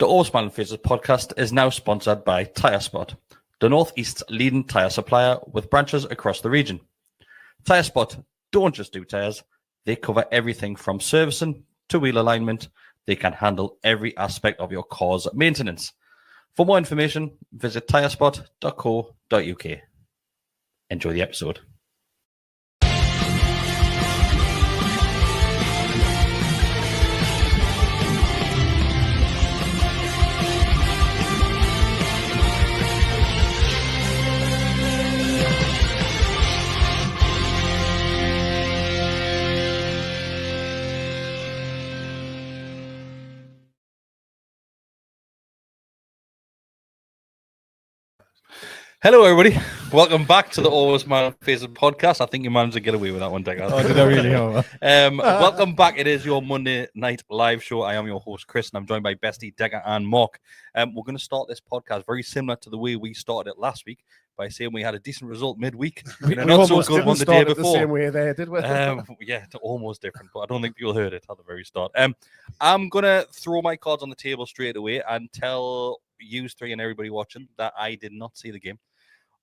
The All Smiling Faces podcast is now sponsored by Tyre Spot, the Northeast's leading tyre supplier with branches across the region. Tyre Spot don't just do tyres, they cover everything from servicing to wheel alignment. They can handle every aspect of your car's maintenance. For more information, visit tyrespot.co.uk. Enjoy the episode. Hello, everybody. Welcome back to the Always Man Faces podcast. I think you managed to get away with that one, Decker. Oh, did I really? Welcome back. It is your Monday night live show. I am your host, Chris, and I'm joined by Bestie, Decker, and Mark. We're going to start this podcast very similar to the way we started it last week by saying we had a decent result midweek. We not so almost good didn't one the start day it before. the same way there, did we? Yeah, almost different, but I don't think people heard it at the very start. I'm going to throw my cards on the table straight away and tell you three and everybody watching that I did not see the game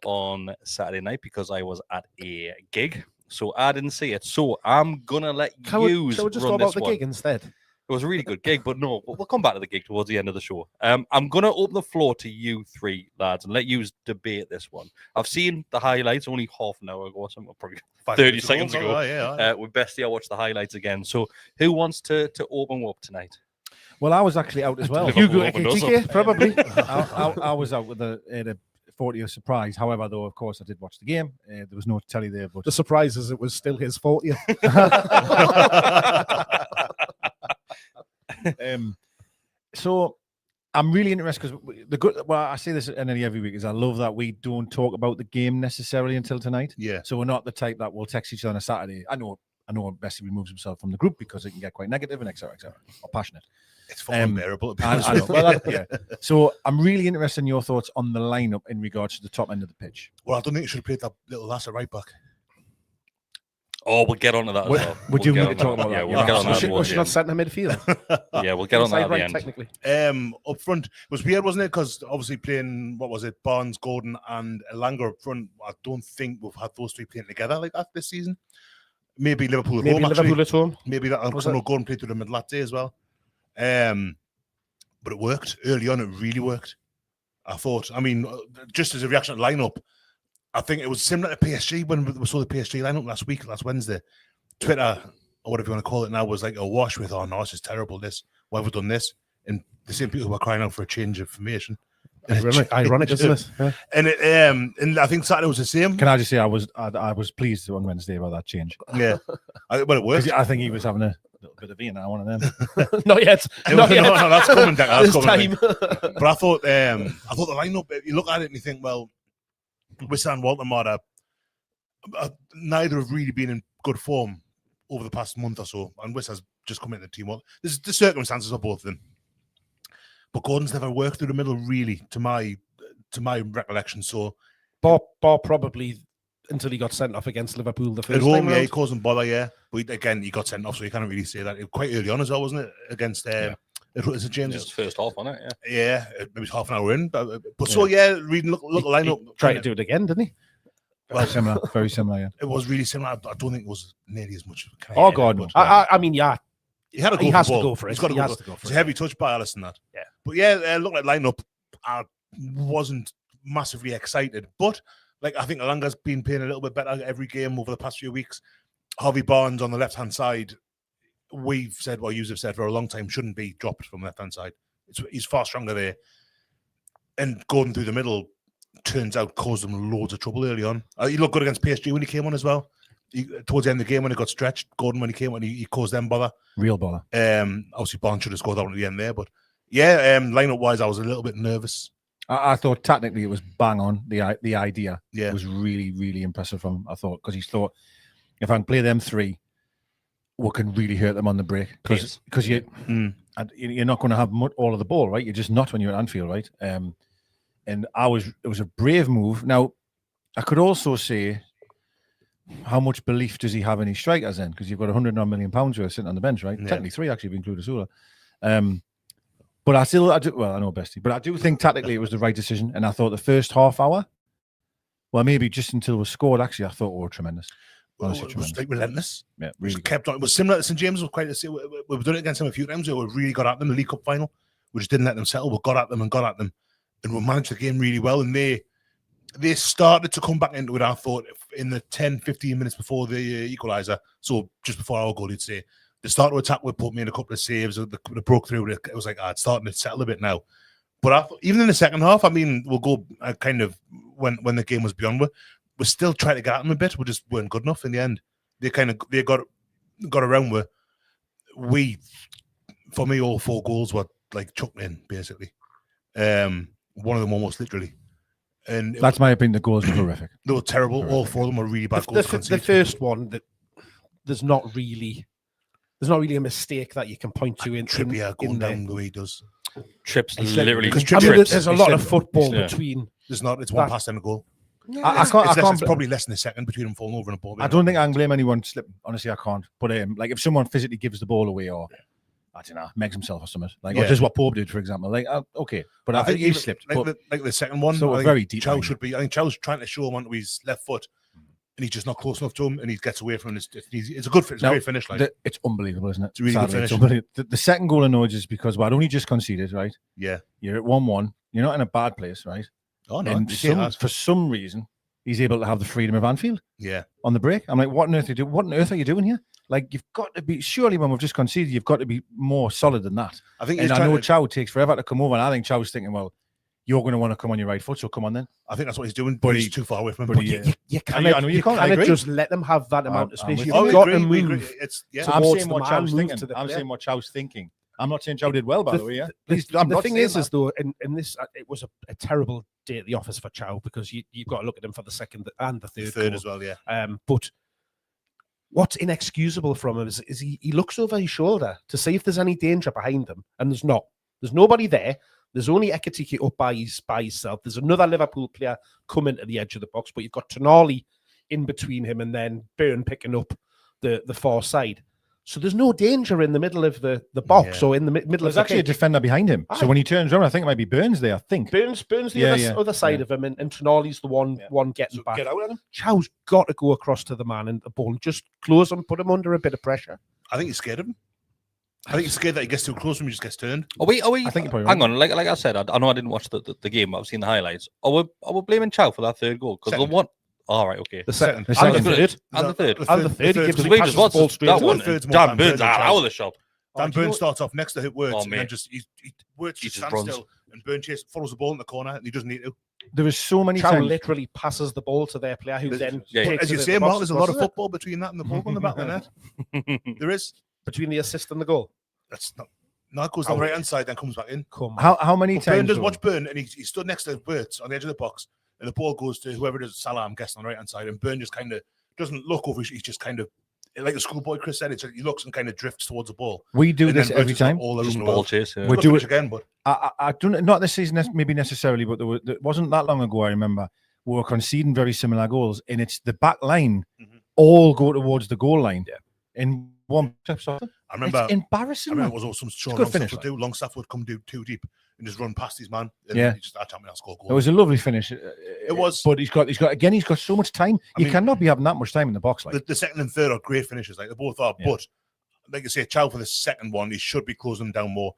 on Saturday night because I was at a gig, so I didn't see it. So I'm gonna let you Shall we just run talk about this the one. gig instead? It was a really good gig, but no, we'll come back to the gig towards the end of the show. I'm gonna open the floor to you three lads and let you debate this one. I've seen the highlights only half an hour ago, so probably 30 seconds ago. With Bestie, I watched the highlights again. So who wants to open up tonight? Well, I was actually out as well. Liverpool Hugo opened us Ekitike, probably. I was out with a 40th surprise. However, though, of course, I did watch the game. There was no telly there, but the surprise is it was still his 40th. So I'm really interested because I say this nearly every week is I love that we don't talk about the game necessarily until tonight. Yeah. So we're not the type that will text each other on a Saturday. I know Bessie removes himself from the group because it can get quite negative and etc. or passionate. It's fucking unbearable. I know. Well, yeah. So I'm really interested in your thoughts on the lineup in regards to the top end of the pitch. Well, I don't think you should have played that little lass at right back. Oh, we'll get onto that as well. Would you need to talk about that? Yeah, we'll get on that. Was she not set in the midfield? Yeah, we'll get on that at the end. Technically. Up front, it was weird, wasn't it? Because obviously playing, what was it, Barnes, Gordon and Elanga up front, I don't think we've had those three playing together like that this season. Maybe Liverpool at home. Maybe that Gordon played through the middle that day as well. But it worked early on. It really worked. I thought. I mean, just as a reaction to lineup, I think it was similar to PSG when we saw the PSG lineup last Wednesday. Twitter or whatever you want to call it now was like awash with, "Oh no, this is terrible. This, why have we done this?" And the same people who were crying out for a change of formation. Ironic, isn't it? Yeah. And I think Saturday was the same. Can I just say I was pleased on Wednesday about that change. Yeah, but it worked. I think he was having a little bit of Ian. One of them. Not yet. No, that's coming. That's coming. But I thought the lineup. You look at it and you think, well, Wissa and Walter neither have really been in good form over the past month or so, and Wissa's just come into the team. Well, there's the circumstances of both of them. But Gordon's never worked through the middle, really, to my recollection. So, Bar probably until he got sent off against Liverpool the first time. At home, round. he caused him bother, yeah. But again, he got sent off, so you can't really say that. It was quite early on as well, wasn't it? Against is it James? It was first half, wasn't it? Yeah, maybe it's half an hour in. But so yeah, reading look line-up. He tried to do it again, didn't he? Well, similar, very similar. Yeah, it was really similar. I don't think it was nearly as much. Oh God, no. I mean, yeah. He has to go for it. He's got to go for it. It's a heavy touch by Alisson, that. Yeah. But yeah, look like lineup. I wasn't massively excited, but like I think Elanga's been playing a little bit better every game over the past few weeks. Harvey Barnes on the left hand side, we've said, well, you've said for a long time, shouldn't be dropped from the left hand side. He's far stronger there. And Gordon through the middle turns out caused them loads of trouble early on. He looked good against PSG when he came on as well. Towards the end of the game when he got stretched, Gordon when he came on, he caused them bother. Real bother. Obviously Barnes should have scored that one at the end there, but yeah, lineup wise, I was a little bit nervous. I thought technically it was bang on. The idea was really, really impressive from him, I thought, because he thought if I can play them three, we can really hurt them on the break because you're not going to have all of the ball, right? You're just not when you're at Anfield, right? And it was a brave move. Now, I could also say, how much belief does he have in his strikers then? Because you've got £109 million worth sitting on the bench, right? Yeah. Technically 3, actually, if you include Asula. But I know Bestie, but I do think tactically it was the right decision. And I thought the first half hour, well, maybe just until we scored, actually, I thought we were tremendous. Honestly, It was like relentless. Yeah, really just kept on. It was similar to St James. Was quite. We've done it against them a few times. We really got at them. The League Cup final, we just didn't let them settle. We got at them, and we managed the game really well. And they started to come back into it. I thought in the 10-15 minutes before the equaliser, so just before our goal, you'd say they started to attack. We put me in a couple of saves. They broke through. It was like it's starting to settle a bit now. But I thought, even in the second half, I mean, we'll go kind of when the game was beyond. We're still trying to get at them a bit. We just weren't good enough in the end. They got around where for me, all 4 goals were like chucked in, basically. One of them almost literally. And that's my opinion. The goals were horrific. They were terrible. All 4 of them were really bad goals. The first one, there's not really a mistake that you can point to in Trippier going down the way he does. Trips literally. There's a lot of football between. There's not. It's one pass and a goal. Yeah, it's probably less than a second between them falling over and a ball. I don't think I can blame anyone slipping. Honestly, I can't. But like if someone physically gives the ball away, or I don't know, makes himself or something, like or just what Pope did, for example. Like okay, but I think he slipped. Like the second one, so very deep. Chow should be. I think Chow's trying to show him onto his left foot, and he's just not close enough to him, and he gets away from him. It's a great finish. Like it's unbelievable, isn't it? It's a really good finish. The second goal annoys us because I'd only just conceded, right? Yeah, you're at 1-1. You're not in a bad place, right? Oh no, and for some reason. He's able to have the freedom of Anfield. Yeah. On the break. I'm like, what on earth are you doing here? Like, you've got to be, surely when we've just conceded, you've got to be more solid than that. I think I know Chow takes forever to come over, and I think Chow's thinking, well, you're going to want to come on your right foot, so come on then. I think that's what he's doing, but he's too far away from him. But you can't just let them have that amount of space. You've got to move. I'm saying what Chow's thinking. I'm saying what Chow's thinking. I'm not saying Chow did well, by the way. Yeah. The thing is though, in this, it was a terrible day at the office for Chow because you've got to look at him for the second and the third goal as well. Yeah. But what's inexcusable from him is he looks over his shoulder to see if there's any danger behind him, and there's not. There's nobody there. There's only Ekitike up by himself. There's another Liverpool player coming to the edge of the box, but you've got Tonali in between him and then Byrne picking up the far side. So there's no danger in the middle of the box or in the middle of the There's actually a defender behind him. So when he turns around, I think it might be Burns there, I think. Burns the other side of him, and Tonali's the one getting back. Get out at him. Chow's got to go across to the man and the ball, just close him, put him under a bit of pressure. I think he's scared of him. I think he's scared that he gets too close to him, he just gets turned. Are we? I think you're hang on, like I said, I know I didn't watch the game, but I've seen the highlights. Are we blaming Chow for that third goal? Because the one... All right, okay. The second. And the third. Because we just watched that one. Dan Burns out of the shop. Dan Burns starts off next to hit Wirtz, and then he Wirtz just stands still, and Burns follows the ball in the corner, and he doesn't need to. There was so many Chow times. literally passes the ball to their player, who then as you say, Mark, there's a lot of football between that and the ball on the back of the net. There is. Between the assist and the goal. That's not. No, it goes down the right hand side, then comes back in. How many times? Burn does watch Burn, and he stood next to Wirtz on the edge of the box, and the ball goes to whoever it is, Salah, I'm guessing, on the right hand side, and Burn just kind of doesn't look over. He's just kind of like the schoolboy Chris said. He looks and kind of drifts towards the ball. We do this every time. All just ball chase. We do it again, but I don't. Not this season, maybe necessarily, but there wasn't that long ago. I remember we were conceding very similar goals, and it's the back line all go towards the goal line. Yeah. In one trip, I remember it's embarrassing. I remember it was also some Longstaff would do. Longstaff would come do too deep and just run past his man. And he just score goal. It was a lovely finish. It was, but he's got so much time. You cannot be having that much time in the box. Like the second and third are great finishes. Like they both are. But like I say, Chow for the second one, he should be closing them down more.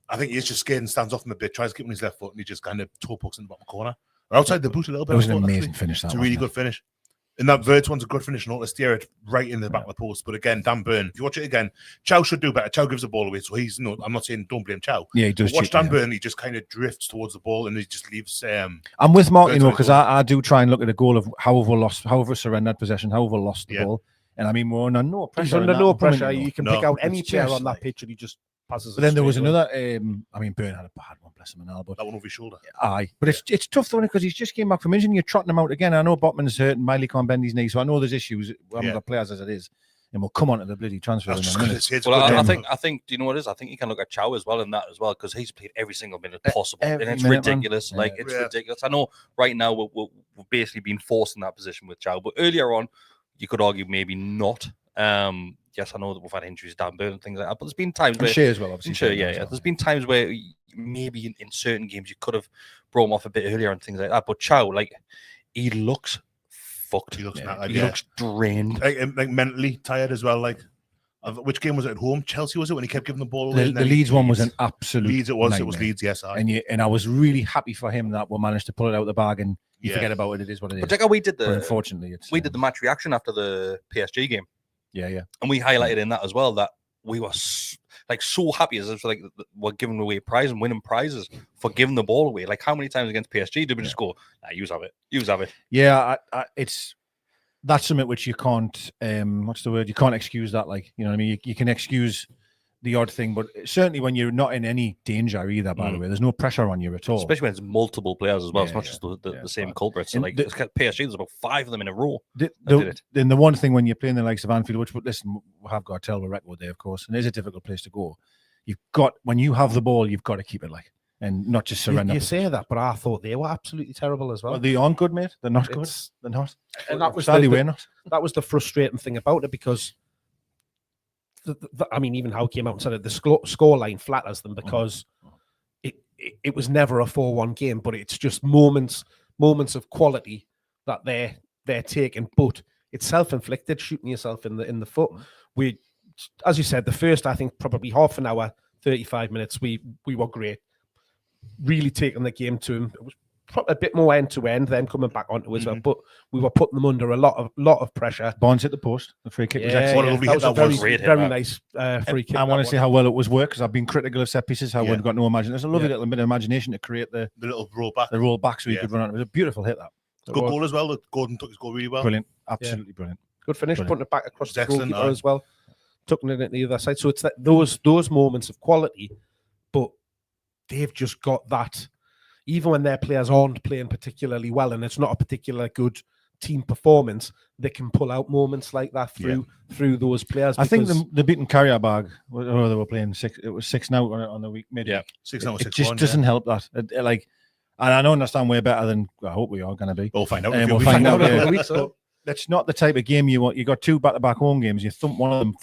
I think he's just scared and stands off him a bit, tries to keep him on his left foot, and he just kind of toe pokes in the bottom corner or outside the boot a little bit. It was an amazing finish. It's a really good finish. And that Wirtz one's a good finish, and all to steer it right in the back of the post. But again, Dan Burn, if you watch it again, Chow should do better. Chow gives the ball away, so he's I'm not saying don't blame Chow. Yeah, he does. Watch Dan Burn, he just kind of drifts towards the ball, and he just leaves. I'm with Mark, because I do try and look at the goal of however surrendered possession, however lost the ball. And I mean, we're under no pressure. He's under no pressure. You can pick out any player on that pitch, and he just passes. But then there was another. I mean, Burn had a bad one, bless him and all, but that one over his shoulder. Aye, but it's tough though, because he's just came back from injury. You're trotting him out again. I know Botman's hurt and Miley can't bend his knee, so I know there's issues. We haven't got players as it is, and we'll come on to the bloody transfer. Well, I think. Do you know what it is? I think you can look at Chow as well in that as well, because he's played every single minute possible, and it's ridiculous. Like it's ridiculous. I know right now we're basically being forced in that position with Chow, but earlier on, you could argue maybe not. yes, I know that we've had injuries down Burn and things like that, but there's been times where Shea as well, obviously. Sure, yeah. There's been times where maybe in certain games you could have brought him off a bit earlier and things like that. But Chow, like, he looks fucked. He looks he looks drained, like mentally tired as well. Like, which game was it at home? Chelsea, was it, when he kept giving the ball away? The Leeds one was an absolute Leeds. It was nightmare. Leeds. Yes, and I was really happy for him that we managed to pull it out of the bag, and you forget about it. It is what it is. But check out, we did but unfortunately, we did the match reaction after the PSG game. Yeah, and we highlighted in that as well that we were so happy as if like we're giving away prizes and winning prizes for giving the ball away. Like, how many times against PSG did we just go, nah, you have it? Yeah, that's something which you can't. What's the word? You can't excuse that. Like, you know what I mean? You can excuse the odd thing, but certainly when you're not in any danger either. By the way, there's no pressure on you at all. Especially when it's multiple players as well. It's not just the same culprits. So like PSG, there's about 5 of them in a row. Then the one thing when you're playing the likes of Anfield, which, listen, we have got a terrible record there, of course, and it is a difficult place to go. When you have the ball, you've got to keep it and not just surrender. You say that, but I thought they were absolutely terrible as well. Well, they aren't good, mate. They're not good. They're not. And that was that was the frustrating thing about it, because I mean, even how it came out and said it, the scoreline flatters them, because it was never a 4-1 game, but it's just moments of quality that they're taking, but it's self-inflicted, shooting yourself in the foot. We, as you said, the first, I think, probably half an hour, 35 minutes, we were great, really taking the game to him. It was a bit more end to end, then coming back onto as well, but we were putting them under a lot of pressure. Barnes hit the post. The free kick was excellent. That was a very nice free kick. I want to see how well it was worked, because I've been critical of set pieces, how we've got no imagination. There's a lovely little bit of imagination to create the little roll back. The roll back so you could run out. It was a beautiful hit, that. Good goal as well. Gordon took his goal really well. Brilliant. Absolutely brilliant. Good finish, putting it back across the goalkeeper as well. Tucking it into the other side. So it's those moments of quality, but they've just got that. Even when their players aren't playing particularly well and it's not a particular good team performance, they can pull out moments like that through those players. I think the beaten Karabag, they were playing 6. It was 6 now on the week midweek. Yeah, 6 now. It just doesn't help that. And I don't understand way better than I hope we are going to be. We'll find out. We'll find out in a week. So that's not the type of game you want. You got 2 back-to-back home games. You thump one of them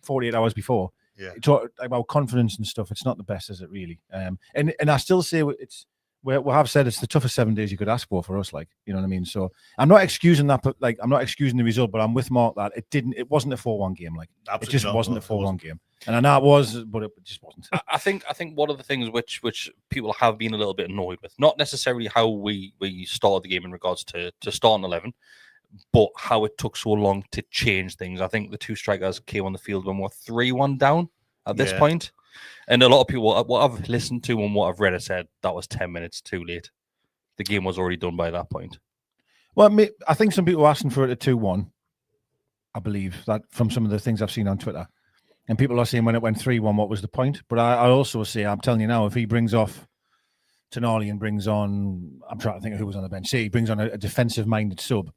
48 hours before. Yeah, you talk about confidence and stuff. It's not the best, is it really? And I still say it's. We have said it's the toughest 7 days you could ask for us, you know what I mean? So I'm not excusing that, but I'm not excusing the result, but I'm with Mark that it wasn't a 4-1 game. It just wasn't a 4-1 game. And I know it was, but it just wasn't. I think one of the things which people have been a little bit annoyed with, not necessarily how we started the game in regards to starting 11, but how it took so long to change things. I think the 2 strikers came on the field when we're 3-1 down at this point. And a lot of people, what I've listened to and what I've read, have said that was 10 minutes too late. The game was already done by that point. Well, I think some people were asking for it at 2-1. I believe that from some of the things I've seen on Twitter. And people are saying when it went 3-1, what was the point? But I also say, I'm telling you now, if he brings off Tonali and brings on, I'm trying to think of who was on the bench, say he brings on a defensive-minded sub,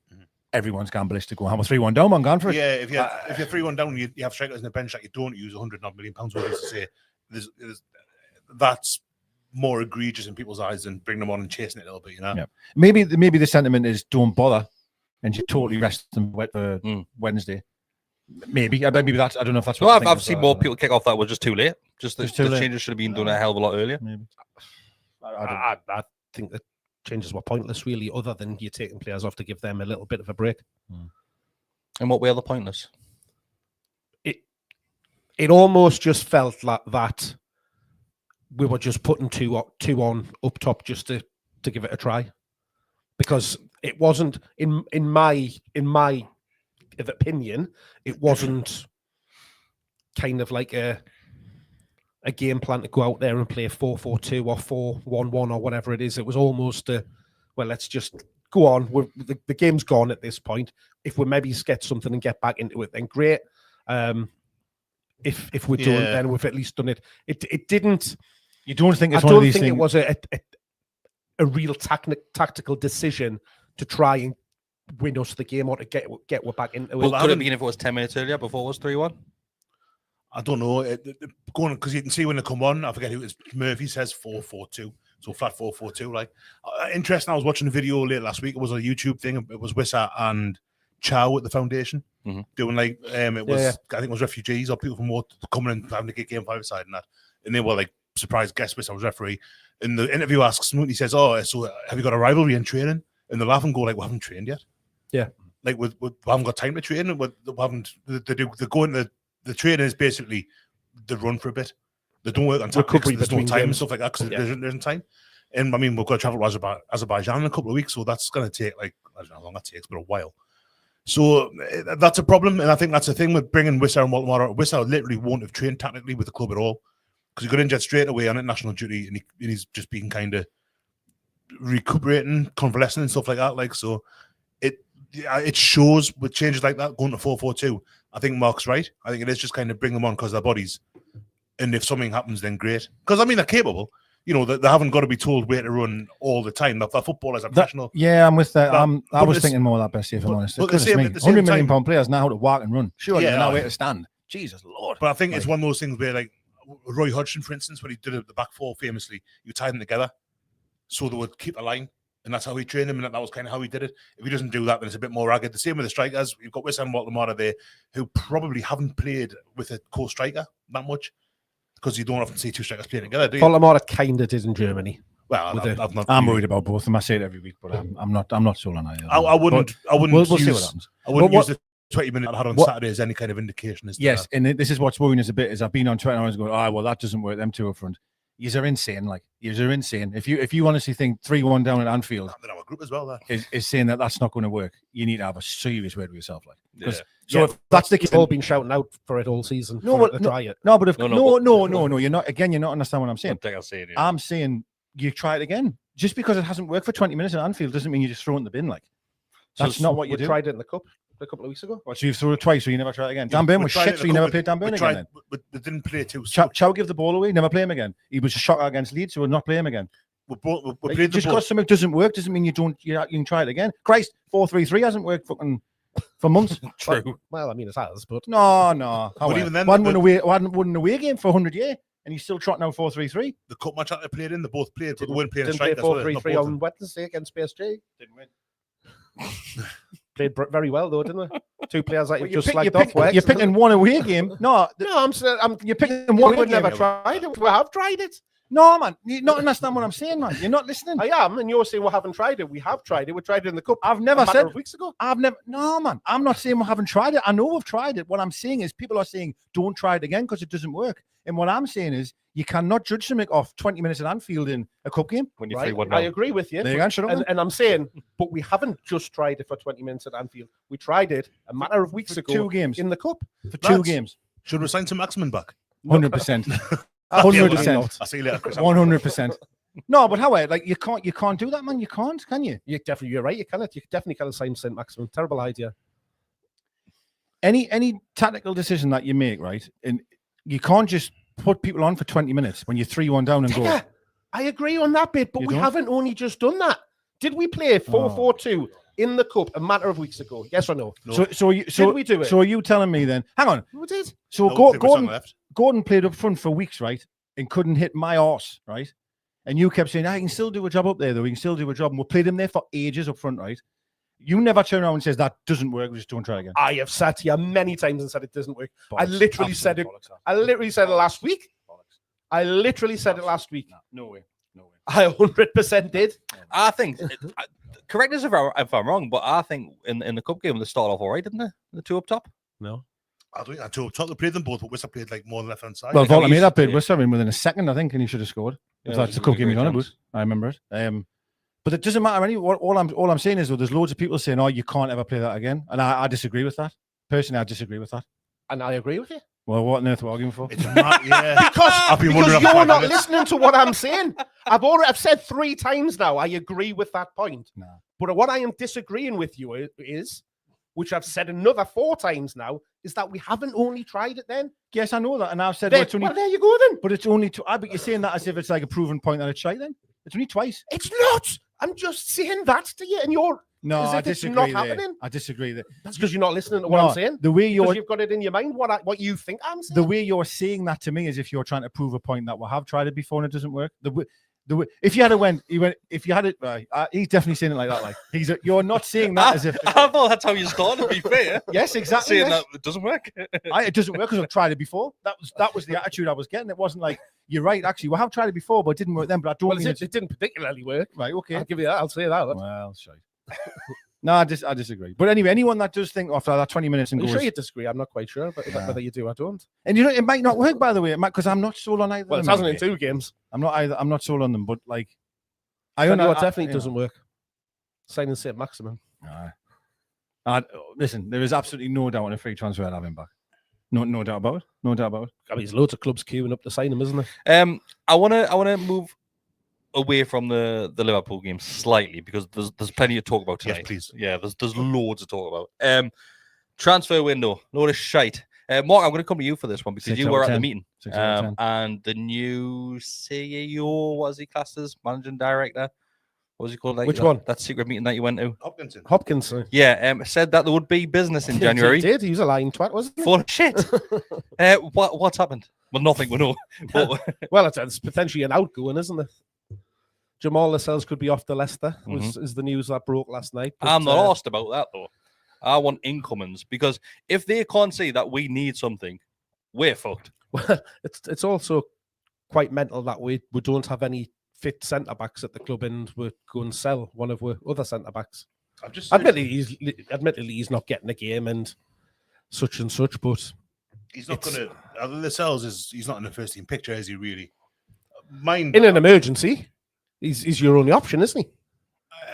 everyone's gone ballistic. Going, how about 3-1 down? I'm going for it. Yeah, if you're 3-1 down, you have strikers in the bench that you don't use £100 million. What to say? That's more egregious in people's eyes than bringing them on and chasing it a little bit, you know. Yeah. Maybe the sentiment is don't bother, and you totally rest them for Wednesday. Maybe that's. I don't know if that's. Well, I've seen more people kick off that was just too late. Just the late. Changes should have been done a hell of a lot earlier. Maybe. I think the changes were pointless, really, other than you taking players off to give them a little bit of a break. In what way are they pointless? It almost just felt like that we were just putting two on up top just to give it a try, because it wasn't in my opinion, it wasn't kind of like a game plan to go out there and play 4-4-2 or 4-1-1 or whatever it is. It was almost let's just go on. The game's gone at this point. If we maybe get something and get back into it, then great. If we don't, then we've at least done it. It didn't. You don't think it's I one of don't these think things? It was a real tactical decision to try and win us the game or to get we're back into it. Well, could it have been if it was 10 minutes earlier before it was 3-1? I don't know. Going because you can see when they come on. I forget who it is. Murphy says 4-4-2. So flat 4-4-2. Interesting. I was watching a video late last week. It was a YouTube thing. It was Wissa and chow at the foundation, doing like it was I think it was refugees or people from war coming and having to get game 5-a-side and that, and they were like surprised guest list. I was referee, and the interview asks Smoot, he says, "Oh, so have you got a rivalry in training?" And they laugh and go like, "We haven't trained yet." Yeah, like we haven't got time to train, and we haven't. They go into the training is basically they run for a bit. They don't work on recovery, there's no time and stuff like that because there isn't time. And I mean, we've got to travel to Azerbaijan in a couple of weeks, so that's going to take like I don't know how long that takes, but a while. So that's a problem, and I think that's the thing with bringing Wissa and Walter. Wissa literally won't have trained technically with the club at all because he got injured straight away on international duty, and he's just been kind of recuperating, convalescing, and stuff like that. Like so, it shows with changes like that going to 4-4-2. I think Mark's right. I think it is just kind of bring them on because their bodies, and if something happens, then great. Because I mean, they're capable. You know, they haven't got to be told where to run all the time. They're footballers are professional. Yeah, I'm with that. I was thinking more of that, Bessie, if I'm honest. But the same £100 million players know how to walk and run. Sure, yeah, they know where to stand. Jesus Lord. But I think it's one of those things where, like, Roy Hodgson, for instance, when he did it the back four famously, you tied them together so they would keep a line. And that's how he trained them, and that was kind of how he did it. If he doesn't do that, then it's a bit more ragged. The same with the strikers. You've got Wissam and Walter there, who probably haven't played with a co-striker that much. Because you don't often see two strikers playing together, do you? Voldemort kind of did in Germany. Well, I'm worried about both of them. I say it every week, but I'm not sold on either. I wouldn't. We'll see what happens. I wouldn't use the 20 minutes I had on Saturday as any kind of indication. Yes, and this is what's worrying us a bit. Is I've been on Twitter and I was going, well, that doesn't work. Them two up front. Yous are insane. Like yous are insane. If you honestly think 3-1 down at Anfield, our group as well. Is saying that's not going to work. You need to have a serious word with yourself, like. Yeah. So if that's the case, all been shouting out for it all season. Try it. No, but if no, you're not. Again, you're not understanding what I'm saying. I'm saying you try it again. Just because it hasn't worked for 20 minutes at Anfield doesn't mean you just throw it in the bin. Like that's not what you do. Tried it in the cup a couple of weeks ago. So you've thrown it twice, so you never try it again. Dan Burn was shit, so you never played Dan Burn again. Then. But they didn't play too. Chow give the ball away, never play him again. He was a shocker against Leeds, so we'll not play him again. We just because something doesn't work doesn't mean you can try it again. Christ, 4-3-3 hasn't worked fucking for months. True. Well, I mean, it has, but no. But even then, one won an away game for 100 years, and he's still trotting out 4-3-3. The cup match that they played in, they both played, but they weren't playing didn't strikers. Play 4-3-3 on Wednesday against PSG. Didn't win. Played very well though, didn't they? Two players that you just slagged off. You're picking one away game. No, you're picking one. We've never tried it. We have tried it. No, man, you not understand what I'm saying, man. You're not listening. I am, and you're saying we haven't tried it. We have tried it. We tried it in the cup. I've never said weeks ago. No, man. I'm not saying we haven't tried it. I know we've tried it. What I'm saying is people are saying don't try it again because it doesn't work. And what I'm saying is you cannot judge something off 20 minutes at Anfield in a cup game. When you I agree with you. And I'm saying, but we haven't just tried it for 20 minutes at Anfield. We tried it a matter of weeks ago. 2 games in the cup. For 2 games. Should we sign some Maximin back? 100%. 100%. I'll see you later, Chris. 100%. No, but how? Like you can't do that, man. You can't, can you? You're right. You cannot. You definitely can't sign Saint Maximin. Terrible idea. Any tactical decision that you make, right? And you can't just put people on for 20 minutes when you're 3-1 down and go. I agree on that bit, but we haven't only just done that. Did we play 4-4-2 in the cup a matter of weeks ago? Yes or no? So did we do it? So are you telling me then? Hang on. We did. So Gordon played up front for weeks, right? And couldn't hit my arse, right? And you kept saying, I can still do a job up there, though. He can still do a job. And we played him there for ages up front, right? You never turn around and says that doesn't work. We just don't try again. I have sat here many times and said it doesn't work. Bollocks. I literally said it. I literally said it last week. Bollocks. I literally said it last week. No way. I 100% did. I think. Correct us if I'm wrong, but I think in the cup game they started off all right, didn't they? The two up top. No. I think I told they played them both, but Wissa played like more on the left hand side. Well, Volta made that bid Wissa within a second, I think, and he should have scored. If that's the cup game he's on about. I remember it. But it doesn't matter anyway. All I'm saying is, though, there's loads of people saying, "Oh, you can't ever play that again," and I disagree with that. Personally, I disagree with that. And I agree with you. Well, what on earth are we arguing for? It's not, because you're not listening to what I'm saying. I've said 3 times now. I agree with that point. No. But what I am disagreeing with you is, which I've said another 4 times now, is that we haven't only tried it then. Yes, I know that. And I've said, there you go then. But it's only but you're saying that as if it's like a proven point that it's right then. It's only twice. It's not. I'm just saying that to you, and you're I disagree. I disagree. That's because you're not listening to what I'm saying. The way you've got it in your mind what you think I'm saying. The way you're saying that to me is if you're trying to prove a point that we have tried it before and it doesn't work. If you had a went, if you had it, right, he's definitely saying it like that. Like you're not saying that as if. I thought that's how you started. To be fair, yes, exactly. Saying that it doesn't work. It doesn't work because I've tried it before. That was the attitude I was getting. It wasn't like you're right. Actually, we have tried it before, but it didn't work then. But I don't. Well, it didn't particularly work. Right. Okay. I'll give you that. I'll say that. Well, sorry. No, I disagree. But anyway, anyone that does think after that 20 minutes and I'm goes, sure you disagree. I'm not quite sure, but whether you do, I don't. And it might not work, by the way, because I'm not sold on either. Well, it hasn't in 2 games. I'm not sold on them, but like, I know what definitely doesn't work. Signing St. Maximin. Listen, there is absolutely no doubt on a free transfer I'll have him back. No doubt about it. No doubt about it. I mean, there's loads of clubs queuing up to sign him, isn't there? I wanna move away from the Liverpool game slightly because there's plenty to talk about tonight. Yes, please. Yeah, there's loads to talk about. Transfer window, load of shite. Mark, I'm going to come to you for this one because you were at the meeting. And the new CEO, what is he classed as? Managing director? What was he called? Which one? That secret meeting that you went to? Hopkinson. Yeah, said that there would be business in January. He did. He was a lying twat, wasn't he? Full of shit. What's happened? Well, nothing we know. Well, it's potentially an outgoing, isn't it? Jamal Lascelles could be off to Leicester, is the news that broke last night. But, I'm not asked about that, though. I want incomings because if they can't see that we need something, we're fucked. Well, it's also quite mental that we don't have any fit centre-backs at the club and we're going to sell one of our other centre-backs. Admittedly, he's not getting a game and such, but... He's not going to... Lascelles he's not in the first team picture, is he really? In an emergency... He's your only option, isn't he?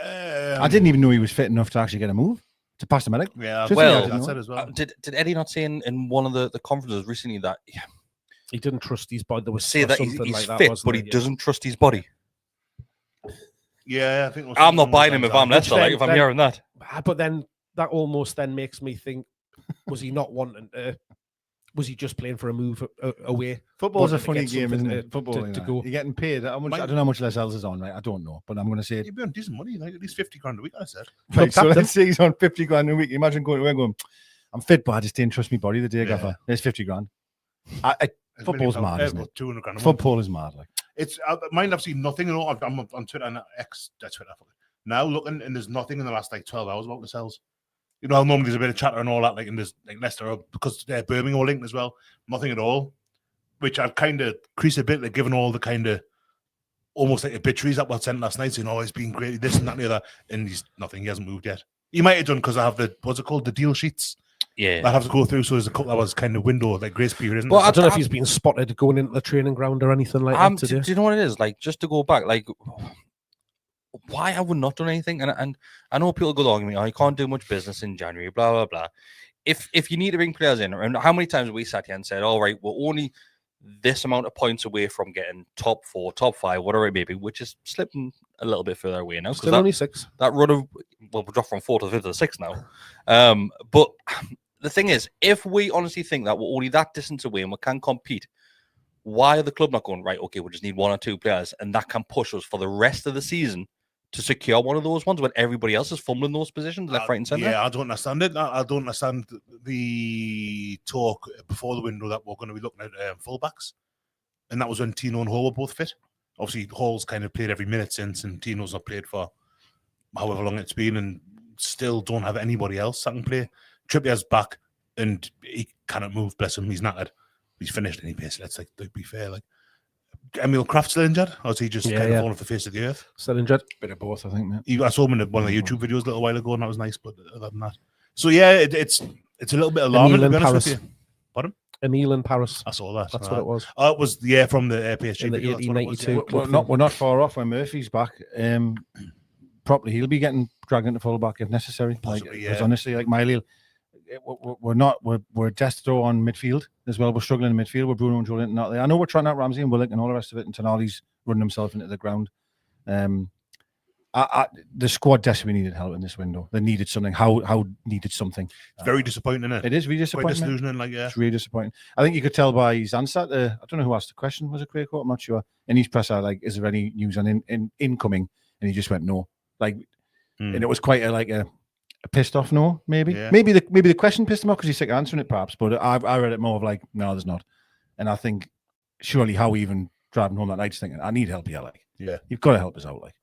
I didn't even know he was fit enough to actually get a move to pass the medic. Yeah, well, said as well. Did Eddie not say in one of the conferences recently that he didn't trust his body? There was say that he's like fit, that, but he doesn't trust his body. Yeah, I think I'm not buying him if I'm Leicester. Like, if I'm hearing that, but then that almost then makes me think: was he not wanting to? Was he just playing for a move away? Football's a funny game, isn't it? Football, to go. You're getting paid. I don't know how much Lascelles is on, right? I don't know, but I'm going to say you'd be on decent money, like at least 50 grand a week. I said. Right, so let's say he's on 50 grand a week. Imagine going away and going, "I'm fit, but I just didn't trust my body the day, gaffer." There's 50 grand. Football's mad, isn't it? 200 grand. Football is mad. Like it's mine. I've seen nothing at all. I'm on Twitter and X. That's Twitter now looking, and there's nothing in the last like 12 hours about Lascelles. You know, normally there's a bit of chatter and all that, like in this, like Leicester, because they're Birmingham are linked as well. Nothing at all, which I've kind of creased a bit, like given all the kind of almost like obituaries that were sent last night, saying, "Oh, it's been great, this and that and the other," and he's nothing. He hasn't moved yet. He might have done because I have what's it called, the deal sheets. Yeah, I have to go through. So there's a couple hours kind of window, like grace period. Isn't well, I don't know if he's been spotted going into the training ground or anything like that today. Do you know what it is? Like, just to go back, like, why have we not done anything? And I know people go on me, "Oh, you can't do much business in January," blah blah blah. If you need to bring players in, and how many times have we sat here and said, "All right, we're only this amount of points away from getting top 4, top 5, whatever it may be," which is slipping a little bit further away now. Still only 6. That run of we've dropped from 4 to 5 to 6 now. But the thing is, if we honestly think that we're only that distance away and we can compete, why are the club not going, right, okay, we just need 1 or 2 players and that can push us for the rest of the season to secure one of those ones when everybody else is fumbling those positions left, right, and centre? Yeah, I don't understand it. I don't understand the talk before the window that we're going to be looking at fullbacks. And that was when Tino and Hall were both fit. Obviously, Hall's kind of played every minute since, and Tino's not played for however long it's been, and still don't have anybody else that can play. Trippier's back, and he cannot move, bless him. He's knackered. He's finished any pace. Let's be fair. Like, Emil Kraft still injured, or is he just kind of fallen off the face of the earth? Still injured. bit of both, I think. Mate. I saw him in one of the YouTube videos a little while ago, and that was nice. But other than that, so yeah, it's a little bit alarming. To be honest with you. Pardon? Emil in Paris. I saw that. That's what it was. Oh, it was from the PSG in the video. 1892. We're not far off when Murphy's back. Probably he'll be getting dragged into fullback if necessary. Possibly, Because honestly, like Miley, we're Destro on midfield as well. We're struggling in midfield with Bruno and Jolinton not there. I know we're trying out Ramsey and Willock and all the rest of it, and Tonali's running himself into the ground. The squad desperately needed help in this window. They needed something. How needed something. It's very disappointing, isn't it? It is really disappointing. Quite disillusioning, It's really disappointing. I think you could tell by his answer. I don't know who asked the question. Was it Craig? I'm not sure. In his presser, like, is there any news on incoming? And he just went no. And it was quite a pissed off no. Maybe maybe the question pissed him off because he's sick of answering it, perhaps. But I read it more of like, no, there's not. And I think surely how even driving home that night, thinking, I need help here. Yeah, you've got to help us out, like.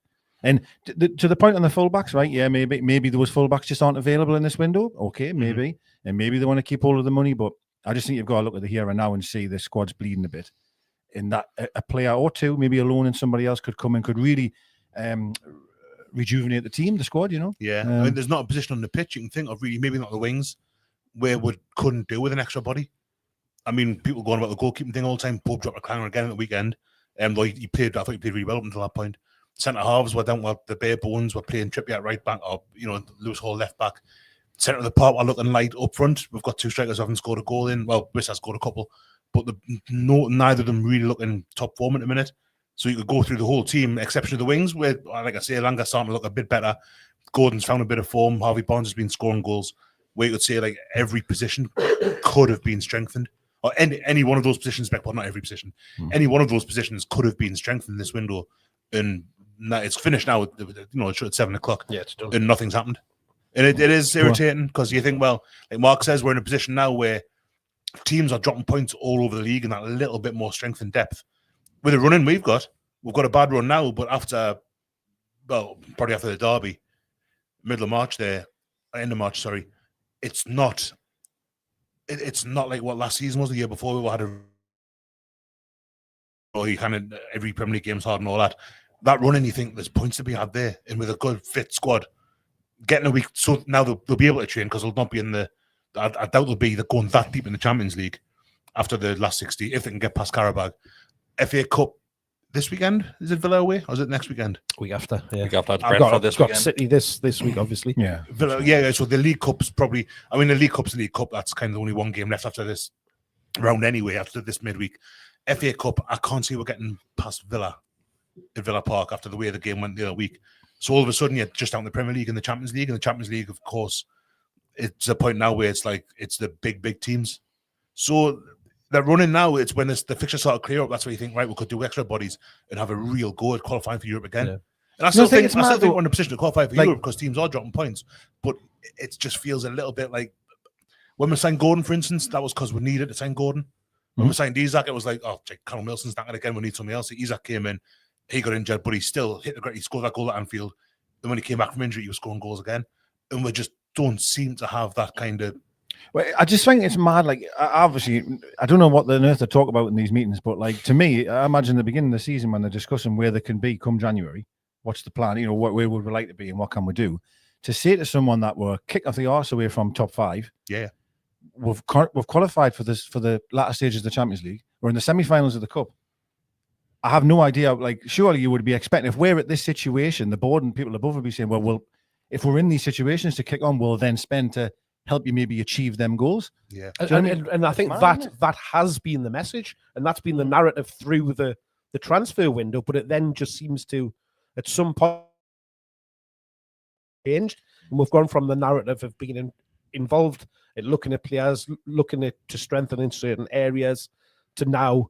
And to the point on the fullbacks, right? Yeah, maybe those fullbacks just aren't available in this window. Okay, maybe, and maybe they want to keep hold of the money, but I just think you've got to look at the here and now and see the squad's bleeding a bit. In that a player or two, maybe alone and somebody else could come and could really rejuvenate the squad. You know? Yeah, I mean, there's not a position on the pitch you can think of really. Maybe not the wings, where we couldn't do with an extra body. I mean, people going about the goalkeeping thing all the time. Bob dropped a clanger again at the weekend. Though I thought he played really well up until that point. Centre halves were down. Well, the bare bones were playing Trippier at right back, or Lewis Hall left back. Centre of the park are looking light up front. We've got two strikers who haven't scored a goal in. Well, Briss has scored a couple, but neither of them really looking top form at the minute. So you could go through the whole team, exception of the wings, where, like I say, Langa's starting to look a bit better. Gordon's found a bit of form. Harvey Barnes has been scoring goals. Where you could say like every position could have been strengthened, or any one of those positions. Well, not every position. Any one of those positions could have been strengthened this window, and it's finished now. It's at 7 o'clock. Yeah, it's done. And nothing's happened. And it is irritating because you think, well, like Mark says, we're in a position now where teams are dropping points all over the league and that little bit more strength and depth. With the running we've got a bad run now, but probably after the derby, end of March, sorry, it's not like what last season was, the year before we had every Premier League game's hard and all that. That running, you think there's points to be had there, and with a good fit squad, getting a week, so now they'll be able to train because they'll not be in the. I doubt they're going that deep in the Champions League after the last 60 if they can get past Karabag. FA Cup this weekend, is it Villa away or is it next weekend? Week after, yeah. Week after, I've got City this week, obviously. Yeah, Villa, yeah. So the League Cup's probably. I mean, the League Cup's the League Cup. That's kind of only one game left after this round anyway. After this midweek, FA Cup, I can't see we're getting past Villa in Villa Park after the way the game went the other week. So all of a sudden, you're just out in the Premier League and the Champions League. And the Champions League, of course, it's a point now where it's like it's the big teams. So they're running now. It's when the fixtures start to clear up. That's where you think, right, we could do extra bodies and have a real go at qualifying for Europe again. Yeah. And I still think we're in a position to qualify for Europe because teams are dropping points. But it just feels a little bit like when we signed Gordon, for instance, that was because we needed to sign Gordon. When we signed Isaac, it was like, oh, Callum Wilson's not going to again. We need somebody else. So Isaac came in. He got injured, but he still hit the ground. He scored that goal at Anfield. And when he came back from injury, he was scoring goals again. And we just don't seem to have that kind of. Well, I just think it's mad. Like, obviously, I don't know what on earth they talk about in these meetings, but like to me, I imagine the beginning of the season when they're discussing where they can be come January, what's the plan? Where would we like to be and what can we do? To say to someone that we're kick off the arse away from top 5, yeah, we've qualified for the latter stages of the Champions League. We're in the semi-finals of the Cup. I have no idea. Like, surely you would be expecting if we're at this situation, the board and people above would be saying, well, if we're in these situations to kick on, we'll then spend to help you maybe achieve them goals. Yeah, and I think that has been the message, and that's been the narrative through the transfer window. But it then just seems to, at some point, changed, and we've gone from the narrative of being involved in looking at players, to strengthen in certain areas, to now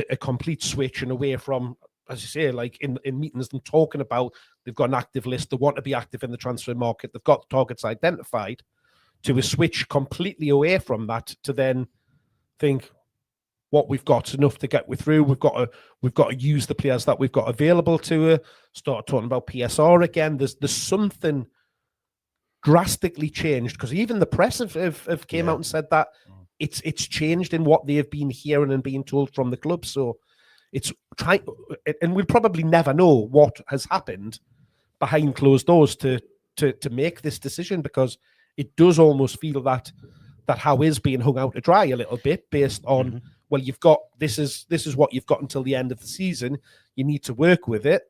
a complete switch and away from, as you say, like in meetings, them talking about they've got an active list, they want to be active in the transfer market, they've got targets identified, to a switch completely away from that to then think what we've got enough to get through. We've got to use the players that we've got available to start talking about PSR again. There's something drastically changed because even the press have came out and said that it's changed in what they have been hearing and being told from the club. So it's trying, and we'll probably never know what has happened behind closed doors to make this decision, because it does almost feel that Howe is being hung out to dry a little bit based on, well, you've got, this is what you've got until the end of the season. You need to work with it.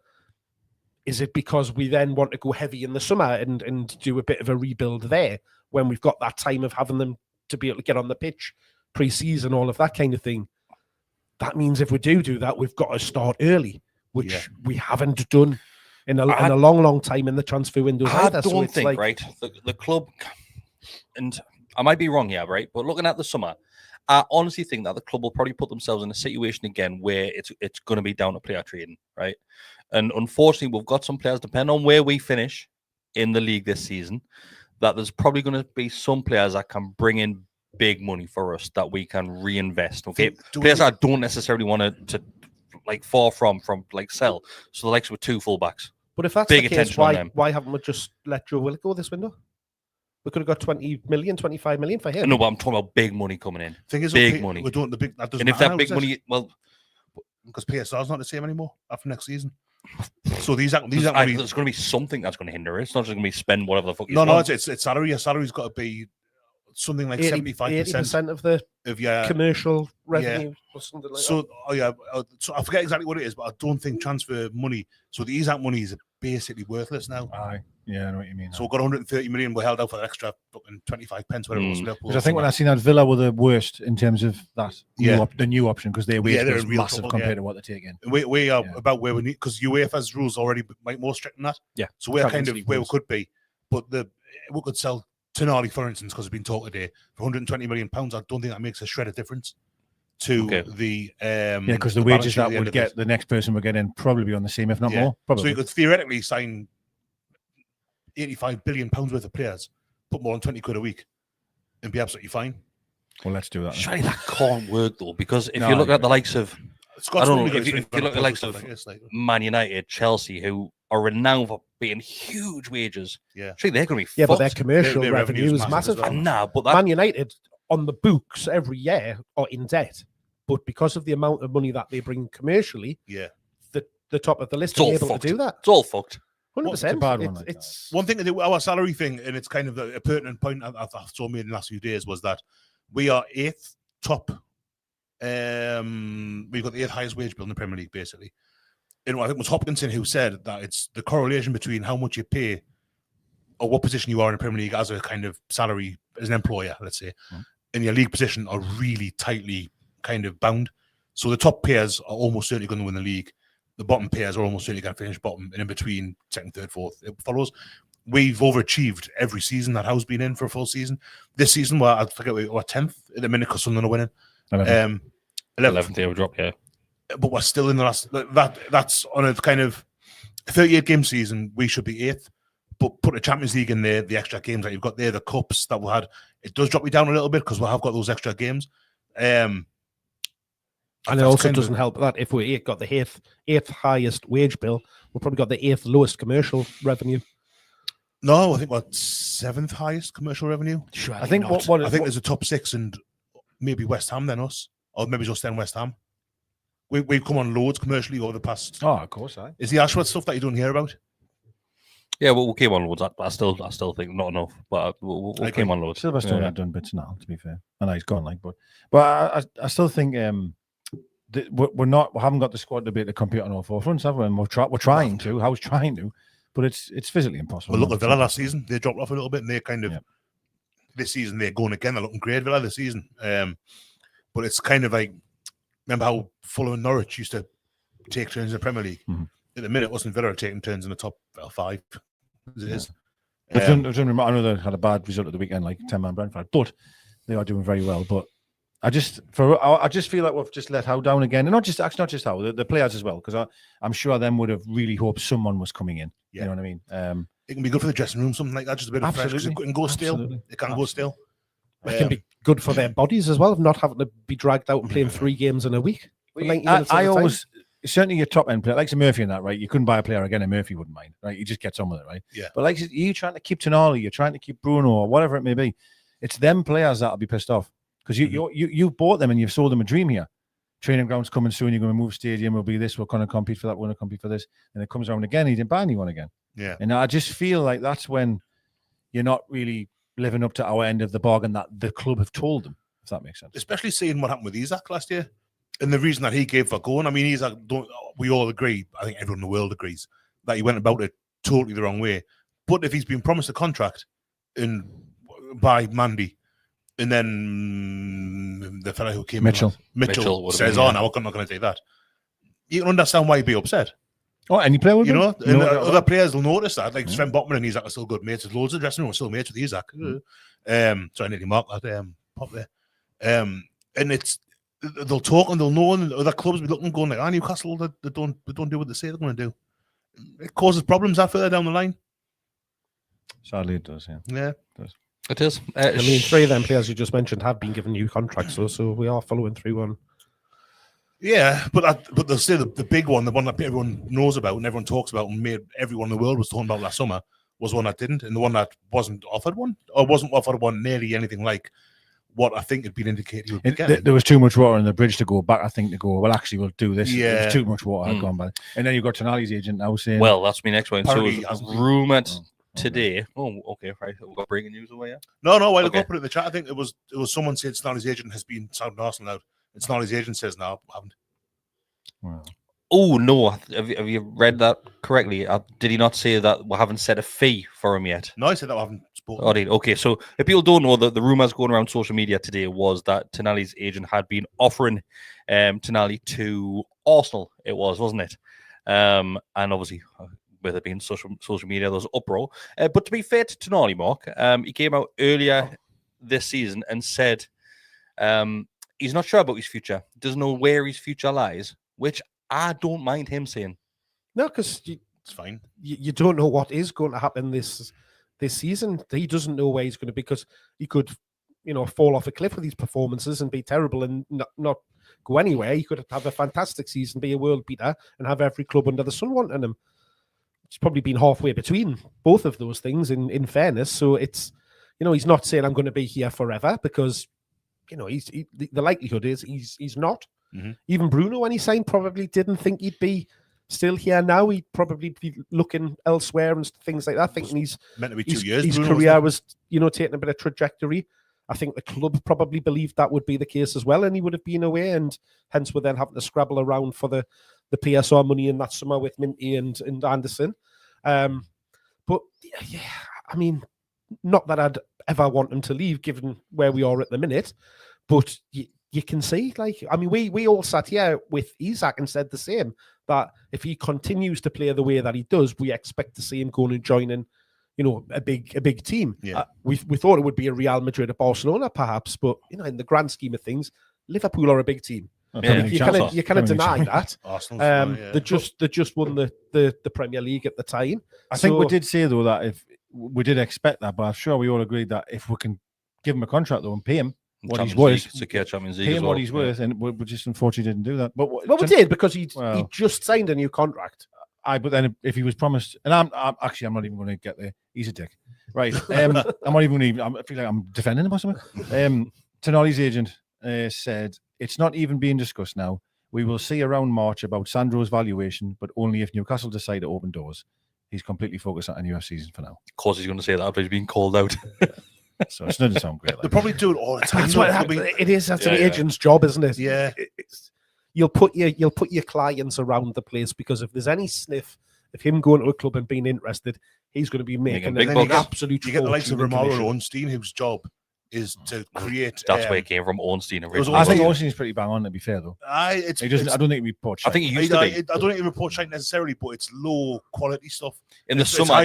Is it because we then want to go heavy in the summer and do a bit of a rebuild there when we've got that time of having them to be able to get on the pitch, pre-season, all of that kind of thing? That means if we do that, we've got to start early, which we haven't done in a long time in the transfer windows either. I don't think, right, the club, and I might be wrong here, right, but looking at the summer, I honestly think that the club will probably put themselves in a situation again where it's going to be down to player trading, right? And unfortunately, we've got some players, depending on where we finish in the league this season, that there's probably going to be some players that can bring in big money for us that we can reinvest. Okay, players that don't necessarily want to like far from like sell. So the likes with 2 fullbacks. But if that's Big the case, attention on them. why haven't we just let Joe Willock go this window? We could have got 20 million, 25 million for him. No, but I'm talking about big money coming in. Thing is, big money. We're doing the big. That doesn't And if matter that now, big is it? money, well, because PSR's not the same anymore after next season. So these aren't there's going to be. going to be something that's going to hinder it. It's not just going to be spend whatever the fuck. No, it's salary. Your salary's got to be something like 75% 80% of the your commercial revenue or something like that. So I forget exactly what it is, but I don't think transfer money. So the ESAC money is basically worthless now. Aye. Yeah, I know what you mean. So we've got 130 million. We're held out for the extra fucking 25 pence, whatever it was. Because I think when I seen that Villa were the worst in terms of that the new option, because their wage was massive trouble, compared to what they're taking. We are about where we need, because UEFA's rules already make more strict than that. Yeah. So we're kind of where we could be, but we could sell Tonali, for instance, because it's been talked today, for 120 million pounds. I don't think that makes a shred of difference to the because the wages that would get the next person would get in probably be on the same, if not more. Probably. So you could theoretically sign 85 billion pounds worth of players, put more than 20 quid a week, and be absolutely fine. Well, let's do that. Surely that can't work though, because if you look at the likes of, I don't know, if you look at the likes of Man United, Chelsea, who are renowned for paying huge wages, surely they're going to be but their commercial revenue is massive. But Man United on the books every year are in debt, but because of the amount of money that they bring commercially, the top of the list are able to do that. It's all fucked. 100%. It's one thing to do our salary thing, and it's kind of a pertinent point I saw made in the last few days, was that we are 8th top. We've got the 8th highest wage bill in the Premier League, basically. And I think it was Hopkinson who said that it's the correlation between how much you pay or what position you are in the Premier League as a kind of salary, as an employer, let's say, and your league position are really tightly kind of bound. So the top players are almost certainly going to win the league. The bottom players are almost certainly going to finish bottom, and in between, second, third, fourth, it follows. We've overachieved every season that Howe's been in for a full season. This season, well, I forget we're 10th at the minute because Sunderland are winning. 11th they will drop, but we're still in the last. That's on a kind of 38 game season. We should be 8th, but put the Champions League in there, the extra games that you've got there, the cups that we had, it does drop you down a little bit because we have got those extra games. And it also doesn't help that if we got the 8th highest wage bill, we've probably got the 8th lowest commercial revenue. No, I think we're 7th highest commercial revenue. Sure, I think I think there's a top 6 and maybe West Ham then us, or maybe just then West Ham. We've come on loads commercially over the past. Oh, of course, Is the Ashworth stuff that you don't hear about? Yeah, well, we came on loads. I still think not enough, but we came on loads. Silverstone had done bits now, to be fair. I know he's gone, but I still think we haven't got the squad to be able to compete on all 4 fronts, have we? And we're trying to. I was trying to. But it's physically impossible. Well, look at Villa last season. They dropped off a little bit, and they kind of this season they're going again. They're looking great, Villa, this season. But it's kind of like, remember how Fulham and Norwich used to take turns in the Premier League? Mm-hmm. At the minute, wasn't Villa taking turns in the top 5? As it is. I know they had a bad result at the weekend, like 10-man Brentford, but they are doing very well. But I just feel like we've just let Howe down again, and not just Howe, the players as well, because I'm sure them would have really hoped someone was coming in. You know what I mean? It can be good for the dressing room, something like that, just a bit of fresh. It can go stale. It can go stale. It can be good for their bodies as well, of not having to be dragged out and playing 3 games in a week. I always, certainly your top end player, like Murphy and that, right? You couldn't buy a player again, and Murphy wouldn't mind, right? You just get on with it, right? Yeah. But like you trying to keep Tonali, you're trying to keep Bruno, or whatever it may be. It's them players that'll be pissed off. Because you bought them and you've sold them a dream here. Training ground's coming soon. You're going to move stadium. We'll be this. We're going to compete for that. We're going to compete for this. And it comes around again. He didn't buy anyone again. Yeah. And I just feel like that's when you're not really living up to our end of the bargain that the club have told them. If that makes sense. Especially seeing what happened with Isaac last year, and the reason that he gave for going. I mean, Isaac. We all agree. I think everyone in the world agrees that he went about it totally the wrong way. But if he's been promised a contract by Mandy. And then the fellow who came Mitchell says, "Oh, no, I'm not going to do that." You can understand why he'd be upset. Oh, any player would, and other players will notice that. Like Sven Botman and Isaac are still good mates. There's loads of dressing room still mates with Isaac. So I nearly marked that pop there. And they'll talk and they'll know, and other clubs will be looking, going like, Newcastle, they don't do what they say they're going to do. It causes problems that further down the line. Sadly, it does. Yeah, it does. It is. I mean, 3 of them players you just mentioned have been given new contracts, so we are following through on Yeah, but they'll say the big one, the one that everyone knows about and everyone talks about and made everyone in the world was talking about last summer, was one that didn't, and the one that wasn't offered one nearly anything like what I think had been indicated he would be getting. There was too much water on the bridge to go back, I think, to go, well, actually, we'll do this. Yeah. There was too much water had gone by. And then you've got Tonali's agent now saying... Well, that's my next one. So Apparently it he was hasn't rumoured today. Oh, okay, right. We've got breaking news away, yeah? No, I Okay. put it in the chat. I think it was someone said Tonali's agent has been sounding Arsenal out. And Tonali's agent says, no, I haven't. Well, Oh, no. Have you read that correctly? Did he not say that we haven't set a fee for him yet? No, I said that I haven't spoken. Oh, okay, so if people don't know, the rumours going around social media today was that Tonali's agent had been offering Tonali to Arsenal. It wasn't it? And obviously, with it being social media, there was uproar. But to be fair to Tonali, Mark, he came out earlier this season and said he's not sure about his future, doesn't know where his future lies, which I don't mind him saying. No, because It's fine. you don't know what is going to happen this season. He doesn't know where he's going to be, because he could, fall off a cliff with these performances and be terrible and not go anywhere. He could have a fantastic season, be a world beater, and have every club under the sun wanting him. It's probably been halfway between both of those things, in fairness. So it's, he's not saying I'm going to be here forever, because, the likelihood is he's not. Mm-hmm. Even Bruno, when he signed, probably didn't think he'd be still here now. He'd probably be looking elsewhere and things like that, thinking he's meant to be 2 years. His Bruno, career was, taking a bit of trajectory. I think the club probably believed that would be the case as well, and he would have been away, and hence we're then having to scrabble around for the PSR money in that summer with Minty and Anderson. But yeah, I mean, not that I'd ever want him to leave, given where we are at the minute, but you can see, we all sat here with Isak and said the same, that if he continues to play the way that he does, we expect to see him going and joining, a big team. Yeah. We thought it would be a Real Madrid or Barcelona, perhaps, but in the grand scheme of things, Liverpool are a big team. Yeah. You cannot deny that. Arsenal. They just won the Premier League at the time. I think we did say, though, that if we did expect that, but I'm sure we all agreed that if we can give him a contract, though, and pay him what he's worth, secure Champions League pay as him well. what he's worth, and we just unfortunately didn't do that. But we did, because he just signed a new contract. But then if he was promised, and I'm not even going to get there. He's a dick, right? I'm not even going to. I feel like I'm defending him or something. Tonali's agent said it's not even being discussed now. We will see around March about Sandro's valuation, but only if Newcastle decide to open doors. He's completely focused on a NUFC season for now. Of course, he's going to say that after he's been called out. So it's not to sound great. They probably do it all the time. That's what it is. That's an agent's job, isn't it? Yeah. You'll put your clients around the place, because if there's any sniff of him going to a club and being interested, he's going to be making big an bucks. absolute. You get the likes of fortune in Romaro commission. Ornstein, whose job is to create. That's where it came from, Ornstein. I think Ornstein's pretty bang on, to be fair, though. I don't think he'd be poached. I think he used to be. I don't think he report shite necessarily, but it's low quality stuff. In the summer,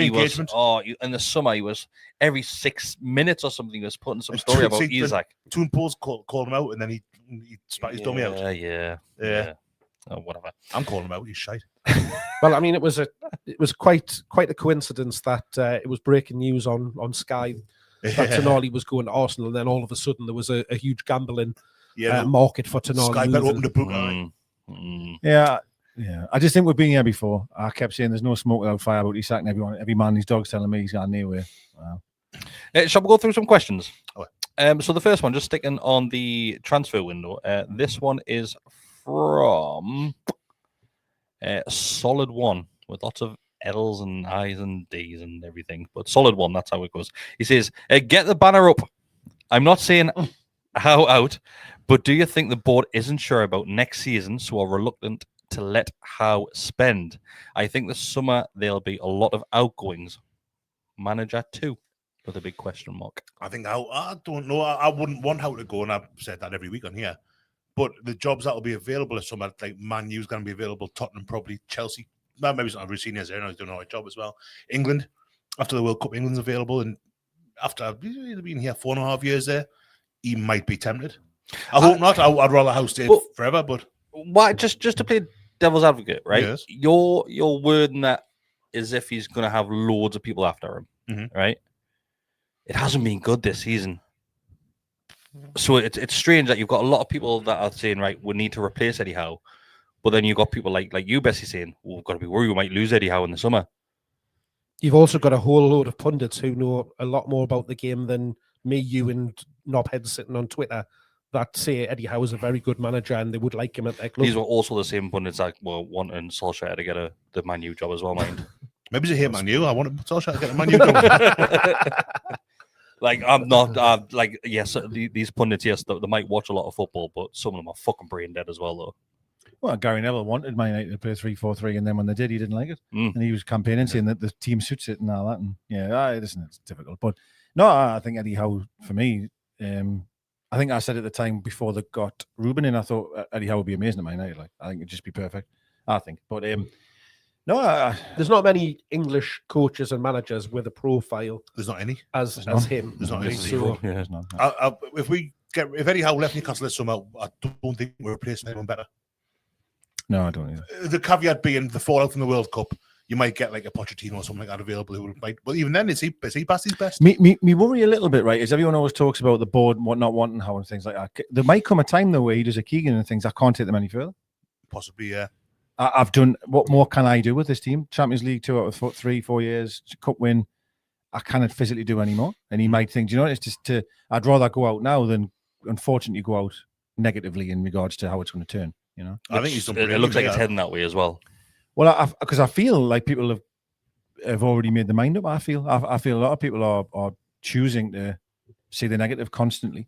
he was every 6 minutes or something. He was putting some story about Isak. Toon Paul's called him out, and then he spat his dummy out. Yeah. Oh, whatever. I'm calling him out. He's shite. Well, I mean, it was quite a coincidence that it was breaking news on Sky that Tonali was going to Arsenal, and then all of a sudden there was a huge gambling market for Tonali. Sky bet opened the book. Yeah. I just think we've been here before. I kept saying there's no smoke without fire about Isak, and every man and his dog's telling me he's got nowhere. Wow. Shall we go through some questions? Okay. So the first one, just sticking on the transfer window. This one is from Solid One, with lots of L's and I's and D's and everything, but Solid One, that's how it goes. He says, get the banner up. I'm not saying how out, but do you think the board isn't sure about next season, so are reluctant to let Howe spend? I think this summer there'll be a lot of outgoings. Manager too, with a big question mark. I think I don't know. I wouldn't want Howe to go, and I've said that every week on here. But the jobs that will be available this summer, like Man U's going to be available, Tottenham probably, Chelsea. Well, maybe it's not Rossini's there. He's doing a right job as well. England, after the World Cup, England's available, and after being here 4.5 years there, he might be tempted. I hope not. I'd rather Howe stay forever. But why? Just to play devil's advocate, right? Yes. You're wording that as if he's going to have loads of people after him, right? It hasn't been good this season. So it's strange that you've got a lot of people that are saying, right, we need to replace Eddie Howe, but then you've got people like you, Bessie, saying, well, we've got to be worried we might lose Eddie Howe in the summer. You've also got a whole load of pundits who know a lot more about the game than me, you, and knobheads sitting on Twitter that say Eddie Howe is a very good manager and they would like him at their club. These were also the same pundits that were wanting Solskjaer to get the Man U job as well, mind. Maybe he's a hate Man U. I want Solskjaer to get a Man U job. Like, I'm not, yes, these pundits, yes, they might watch a lot of football, but some of them are fucking brain dead as well, though. Well, Gary Neville wanted Man United to play 3-4-3, and then when they did, he didn't like it. And he was campaigning, saying that the team suits it and all that. And listen, it's difficult. But no, I think Eddie Howe, for me, I think I said at the time before they got Ruben in, I thought Eddie Howe would be amazing at Man United. Like, I think it'd just be perfect. I think. But no, there's not many English coaches and managers with a profile. There's not any as him. There's not any. So, yeah, there's not. If Eddie Howe left Newcastle this summer, I don't think we're replacing anyone better. No, I don't either. The caveat being the fallout from the World Cup, you might get like a Pochettino or something like that available who might. Well, even then, is he past his best? Me worry a little bit, right? Is everyone always talks about the board not wanting Howe and things like that. There might come a time though where he does a Keegan and things. I can't take them any further. Possibly, yeah. I've done. What more can I do with this team? Champions League 2 out of 3-4 years, cup win. I cannot physically do anymore. And he might think, it's just I'd rather go out now than unfortunately go out negatively in regards to how it's going to turn. I think he's done it looks like it's heading that way as well. Well, because I feel like people have already made their mind up. I feel a lot of people are choosing to see the negative constantly,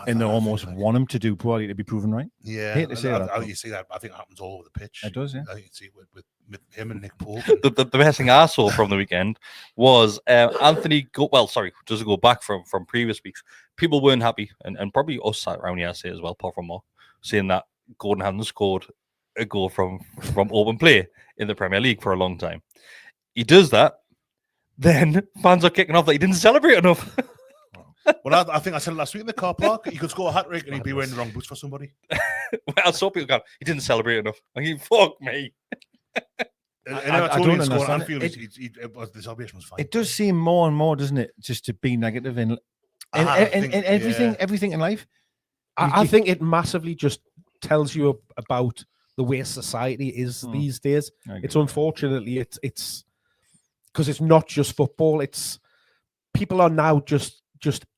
and they almost want him to do poorly to be proven right. Yeah, I hate to say that. You see that. I think it happens all over the pitch. It does, yeah. I think you see it with him and Nick Pope. The best thing I saw from the weekend was Anthony. Just to go back from previous weeks, people weren't happy, and probably us sat around here say as well, apart from Mark, saying that Gordon hadn't scored a goal from open play in the Premier League for a long time. He does that, then fans are kicking off that he didn't celebrate enough. Well, I think I said it last week in the car park. He could score a hat trick and he'd be wearing the wrong boots for somebody. I saw people go, he didn't celebrate enough. I mean, fuck me. I don't understand. The celebration was fine. It does seem more and more, doesn't it, just to be negative in everything in life. I think it massively just tells you about the way society is these days. It's unfortunately it's because it's not just football. It's people are now just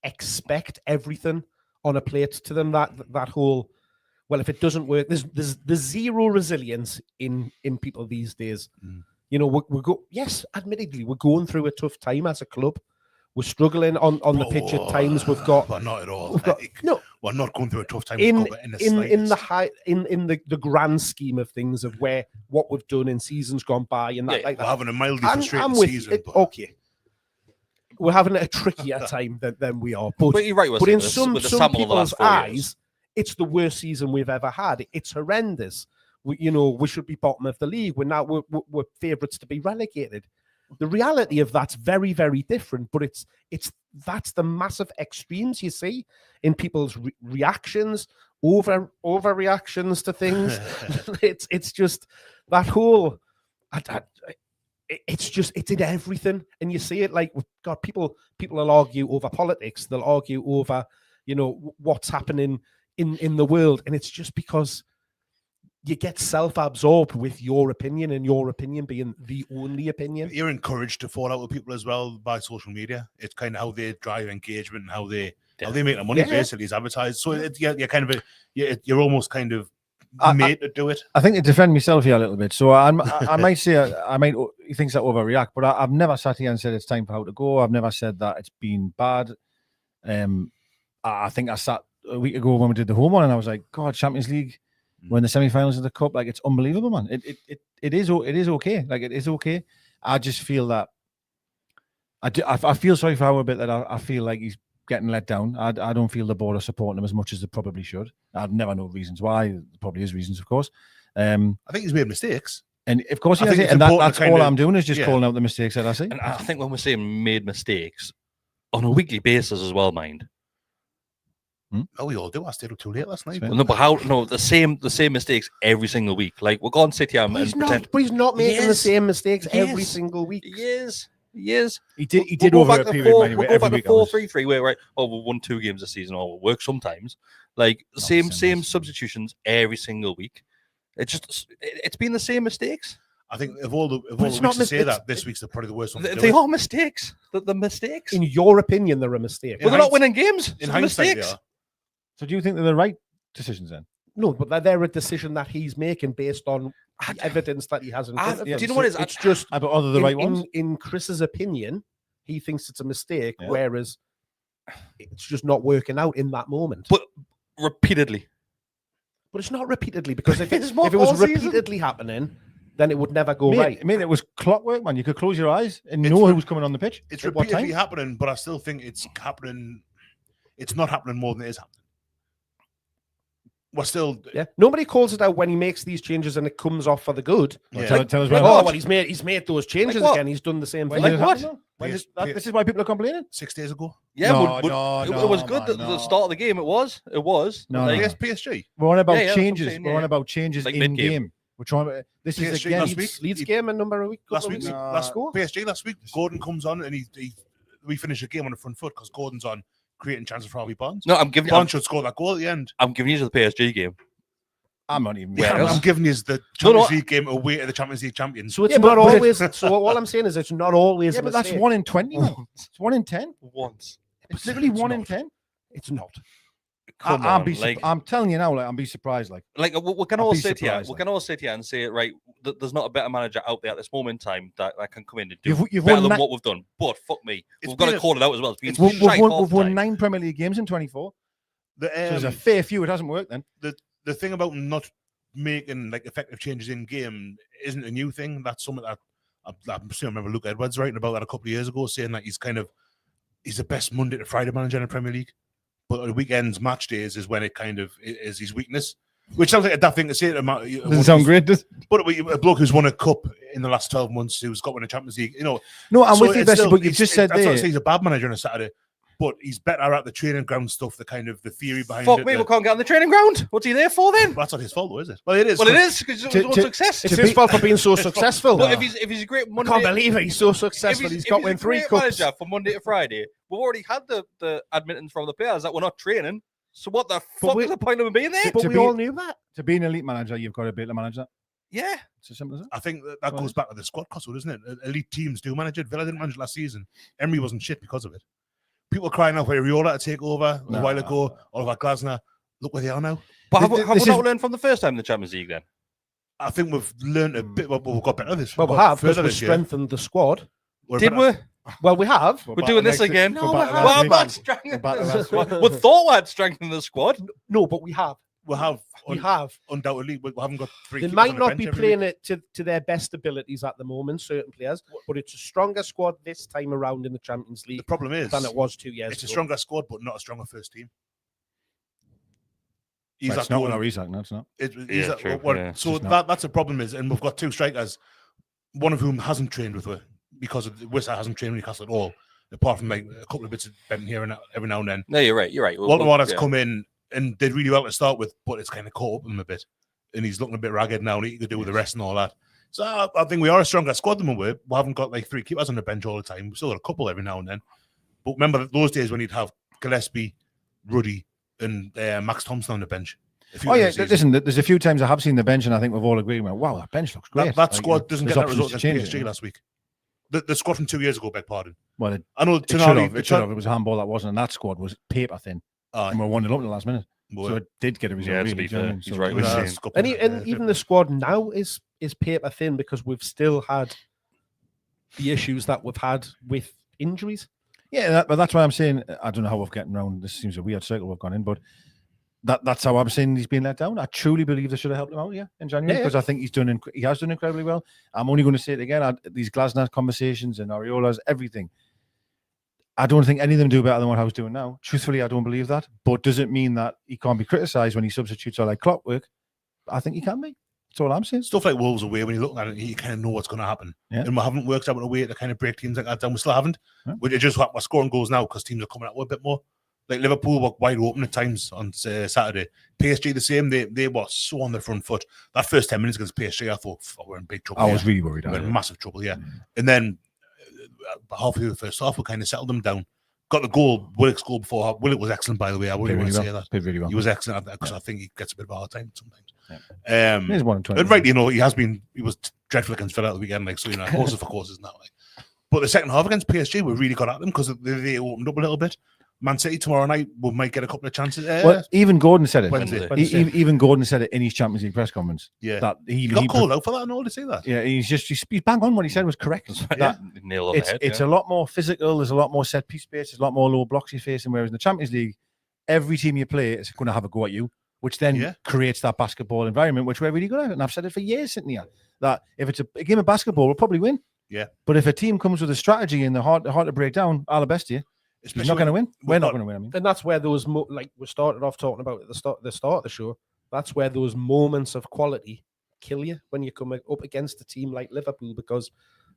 expect everything on a plate to them. That whole, well, if it doesn't work, there's zero resilience in people these days. Admittedly, we're going through a tough time as a club. We're struggling on the pitch at times. But not at all. We're not going through a tough time. In the grand scheme of things of what we've done in seasons gone by and that like that. We're having a mildly frustrating season. Okay, we're having a trickier time than we are. But you're right. But in some people's eyes, it's the worst season we've ever had. It's horrendous. We should be bottom of the league. We're favourites to be relegated. The reality of that's very, very different, but that's the massive extremes you see in people's reactions, overreactions to things. it's just that whole. It's in everything, and you see it like God. People will argue over politics. They'll argue over what's happening in the world, and it's just because you get self-absorbed with your opinion and your opinion being the only opinion. You're encouraged to fall out with people as well by social media. It's kind of how they drive engagement and how they make their money, basically, is advertised. So you're almost kind of made to do it. I think to defend myself here a little bit. So I might say he thinks I overreact, but I've never sat here and said it's time for Howe to go. I've never said that it's been bad. I think I sat a week ago when we did the home one and I was like, God, Champions League. When the semi-finals of the cup, like it's unbelievable, man. It is okay. Like it is okay. I just feel that I feel sorry for Howe a bit that I feel like he's getting let down. I don't feel the board are supporting him as much as they probably should. I'd never know reasons why. There probably is reasons, of course. I think he's made mistakes. And of course he has it. And that's all I'm doing is just calling out the mistakes that I see. And I think when we're saying made mistakes on a weekly basis as well, mind. Oh, we all do. I stayed up too late last night. No, but the same mistakes every single week. Like we're going to sit here and pretend. But he's not making the same mistakes every single week. He is. years. He did We'll go over back a to period. four- anyway, we'll go every back week to I was- 4-3-3, where right, we won 2 games a season, or work sometimes. Like Not same the same as- substitutions every single week. It's been the same mistakes. I think of all the it's weeks not to mis- say it's- that, this week's probably the worst one. to do They it. are mistakes. The mistakes. In your opinion, they're a mistake. Well, they're not winning games. In So hindsight, they mistakes. are. So do you think they're the right decisions then? No, but they're a decision that he's making based on the evidence that he has in front of Do him. you know what it is? It's just But are they the right ones? in Chris's opinion, he thinks it's a mistake, Yeah. whereas it's just not working out in that moment. But repeatedly. But it's not repeatedly, because if It's it more was all season. repeatedly happening, then it would never go Mate, right. I mean, it was clockwork, man. You could close your eyes and It's know re- who was coming on the pitch. It's at what repeatedly time. happening, but I still think it's happening. It's not happening more than it is happening. We're still. Yeah, nobody calls it out when he makes these changes and it comes off for the good. Yeah. Tell us like when. what? Oh, well, he's made those changes Like what? again. He's done the same When thing. did it what? happen, though? When Yes, did that- yes. This is why people are complaining. 6 days ago. Yeah, No, but no, it was good man, at the no. start of the game. It was. No, Like, no. PSG. We're on about Yeah, yeah, that's what I'm changes. saying, We're yeah. on about changes Like in mid-game. game. We're trying. This is PSG again. last week. Leeds game a number of weeks. Last week, No. PSG last week, Gordon comes on and we finish the game on the front foot because Gordon's on creating chances for Harvey Barnes. No, I'm giving Barnes should score that goal at the end. you the PSG game. I'm not even. Yeah, I'm giving you the No, no, Champions League game away to the Champions League champions. So it's Yeah, but- not but always. So all I'm saying is it's not always. Yeah, a but that's mistake. 1 in 20. Man. It's 1 in 10. Once. It's literally It's 1 in not. 10. It's not. Come I'll on, be. like, I'm telling you now. Like, I'm be surprised. Like, we can I'd all be sit here. surprised, We like. can all sit here and say, right, there's not a better manager out there at this moment in time that can come in and do You've better won than ni- what we've done. But fuck me, It's we've got been to a- call it out as well. It's been it's shite we've half the won time. 9 Premier League games in 24. The, So there's a fair few. It hasn't worked then. the thing about not making like effective changes in game isn't a new thing. That's something that I remember Luke Edwards writing about that a couple of years ago, saying that he's the best Monday to Friday manager in the Premier League, but on the weekends, match days is when it kind of is his weakness. Which sounds like a daft thing to say. Doesn't sound great, does it? But a bloke who's won a cup in the last 12 months, who's got one in the Champions League, No, I'm so with you, it's Bessie, still- but you've it's- just said that's not to there. say he's a bad manager on a Saturday, but he's better at the training ground stuff, the kind of the theory behind Fuck it. me, we can't get on the training ground. What's he there for then? Well, that's not his fault, though, is it? Well, it is. Well, it is because To- it's one to- success. It's To his be- fault for being so successful. But if he's a great I Monday, can't believe it. He's so if successful. He's if got a win 3 great cups. manager from Monday to Friday, we've already had the admittance from the players that we're not training. So what the fuck we- is the point of him being there? But to we be- all knew that. To be an elite manager, you've got to be able to manage that. Yeah. It's as simple as that. I think that goes back to the squad cost, doesn't it? Elite teams do manage it. Villa didn't manage it last season. Emery wasn't shit because of it. People crying out for Areola to take over a while ago. Oliver Glasner. Look where they are now. But have This we is- not learned from the first time in the Champions League then? I think we've learned a bit. Well, we've got better this. Well, we got have, because further we this year. strengthened the squad. We're Did better- we? Well, we have. We're doing this again. No, we back to haven't. last Well, I'm week. not strengthening Back to the last squad. week. We thought we had strengthened the squad. No, but we have. We have. We have. Undoubtedly, we haven't got 3 They keepers might on the not bench be every playing week. it to their best abilities at the moment, certain players, but it's a stronger squad this time around in the Champions The League problem is than it was 2 years it's a ago. stronger squad, but not a stronger first team. He's That's that not going- what Isak. No, it's not. he's that- true, what- yeah. So It's not. that's a problem is, and we've got 2 strikers, one of whom hasn't trained with her because of Wissa hasn't trained with Newcastle at all, apart from like a couple of bits of bent here and every now and then. No, you're right. You're right. Walter Ward has yeah. come in and did really well to start with, but it's kind of caught up with him a bit, and he's looking a bit ragged now, and he could do with the rest and all that. So I think we are a stronger squad than we were. We haven't got like 3 keepers on the bench all the time. We've still got a couple every now and then. But remember those days when you'd have Gillespie, Ruddy, and Max Thompson on the bench. a few Oh yeah, times this season. listen. There's a few times I have seen the bench, and I think we've all agreed. Wow, that bench looks great. That Like, squad doesn't there's get that options result to against change it, PSG you know. last week. The squad from 2 years ago, beg pardon. Well, it I know should Tonali. have. It should have. It was a handball that wasn't, and that squad was paper thin, and we're 1-0 up in the last minute. So it did get a result. Yeah, to really, be do you know what I fair, mean? he's So right it with was- you. And even the squad now is paper thin because we've still had the issues that we've had with injuries. Yeah, but that's why I'm saying I don't know how we've gotten around. This seems a weird circle we've gone in, but that's how I'm saying he's been let down. I truly believe they should have helped him out, in January, because I think he has done incredibly well. I'm only going to say it again. These Glasner conversations and Areolas, everything. I don't think any of them do better than what I was doing now. Truthfully, I don't believe that. But does it mean that he can't be criticised when he substitutes or like clockwork? I think he can be. That's all I'm saying. Stuff like Wolves away, when you look at it, you kind of know what's going to happen. Yeah. And we haven't worked out a way to kind of break teams like that down. We still haven't. Yeah. We're just we're scoring goals now because teams are coming out with a bit more. Like Liverpool were wide open at times on Saturday. PSG the same. They were so on the front foot. That first 10 minutes against PSG, I thought, we're in big trouble. I here. was really worried. We're in actually. massive trouble, yeah. And then halfway through the first half, we kind of settled them down. Got the goal, Willock's goal before half. Willock was excellent, by the way. I wouldn't want to say that. Played really well. He was excellent because I think he gets a bit of a hard time sometimes. Yeah. He's 1 in 20. And right, he was dreadful against Villa at the weekend, like, so, horses for courses now. Like. But the second half against PSG, we really got at them because they opened up a little bit. Man City tomorrow night, we might get a couple of chances. Well, even Gordon said it. Wednesday. Even Gordon said it in his Champions League press conference. Yeah, that he got called out for that. I know to say that. Yeah, he's bang on. What he said was correct. Nail on the head. It's a lot more physical. There's a lot more set piece space. There's a lot more low blocks you're facing. Whereas in the Champions League, every team you play is going to have a go at you, which then creates that basketball environment, which we're really good at. And I've said it for years sitting here that if it's a game of basketball, we'll probably win. Yeah. But if a team comes with a strategy and they're hard to break down, all the best to you. He's not going to win. We're not going to win. I mean, and that's where those like we started off talking about at the start of the show. That's where those moments of quality kill you when you come up against a team like Liverpool, because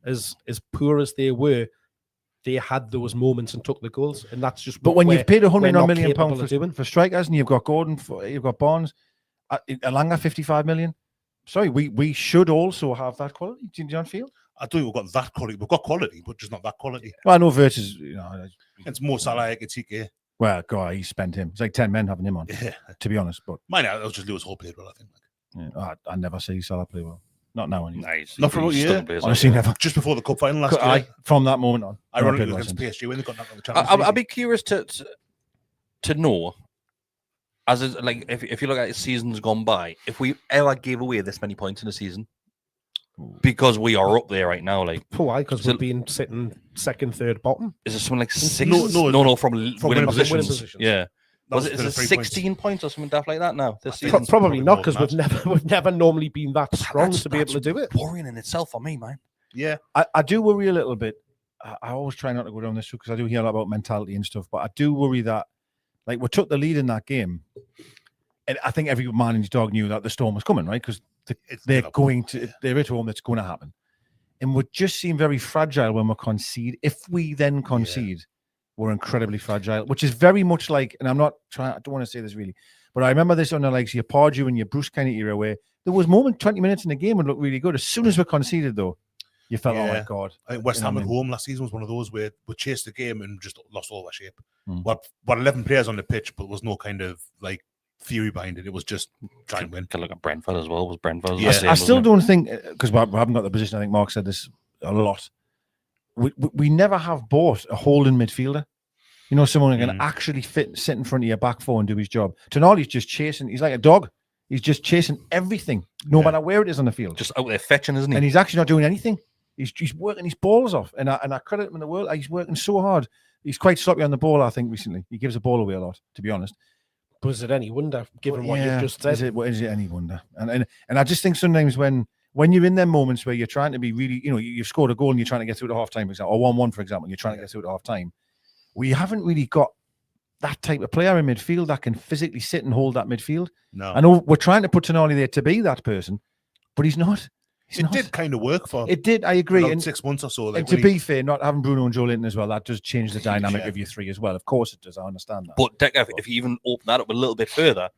as poor as they were, they had those moments and took the goals, and that's just. But when you've paid £100 million for strikers, and you've got Gordon, you've got Barnes, Elanga 55 million. Sorry, we should also have that quality. Do you not feel? I do. We've got that quality. We've got quality, but just not that quality. Well, I know Wirtz is, it's more Salah, Ekitike. Well, God, he spent him. It's like 10 men having him on. Yeah. To be honest, but mine, I was just Lewis Hall played well. I think. Yeah, I never see Salah play well. Not now anymore. Nice. Not for a year. Honestly, never. Just before the cup final last year. From that moment on. Ironically, against PSG when they got knocked out of the Champions League. I'd be curious to know, as is, like if you look at seasons gone by, if we ever gave away this many points in a season. Because we are up there right now, like why? Because we've been sitting second, third, bottom. Is it something like 6? No, from winning positions. Yeah, was it 16 points or something daft like that? Now this season, probably not, because we've never normally been that strong to be able to do it. Worrying in itself for me, man. Yeah, I do worry a little bit. I always try not to go down this route because I do hear a lot about mentality and stuff, but I do worry that, like, we took the lead in that game, and I think every man and his dog knew that the storm was coming, right? Because they're at home, that's going to happen. And we just seem very fragile when we concede. If we then concede, we're incredibly fragile, which is very much like, and I don't want to say this really, but I remember this on the likes of your Pardew and your Bruce kind of era where there was 20 minutes in the game would look really good. As soon as we conceded, though, you felt, oh my God. I think West Ham at home last season was one of those where we chased the game and just lost all our shape. What 11 players on the pitch, but there was no kind of like theory behind it. It was just try and win. Can look at Brentford as well. Was Brentford? I still don't think, because we haven't got the position. I think Mark said this a lot. We never have bought a holding midfielder. Someone who can actually sit in front of your back four and do his job. Tonali's just chasing. He's like a dog. He's just chasing everything, no matter where it is on the field. Just out there fetching, isn't he? And he's actually not doing anything. He's working his balls off. And I credit him in the world. He's working so hard. He's quite sloppy on the ball, I think, recently. He gives the ball away a lot, to be honest. Was it any wonder, given what you've just said? Is it any wonder? And I just think sometimes when you're in them moments where you're trying to be really, you've scored a goal and you're trying to get through to half time, for example, or 1-1, for example, and you're trying to get through to half time, we haven't really got that type of player in midfield that can physically sit and hold that midfield. No. I know we're trying to put Tonali there to be that person, but he's not. It did kind of work for him. It did, I agree. In 6 months or so. And to be fair, not having Bruno and Joe Linton as well, that does change the dynamic of your three as well. Of course it does. I understand that. But if you even open that up a little bit further,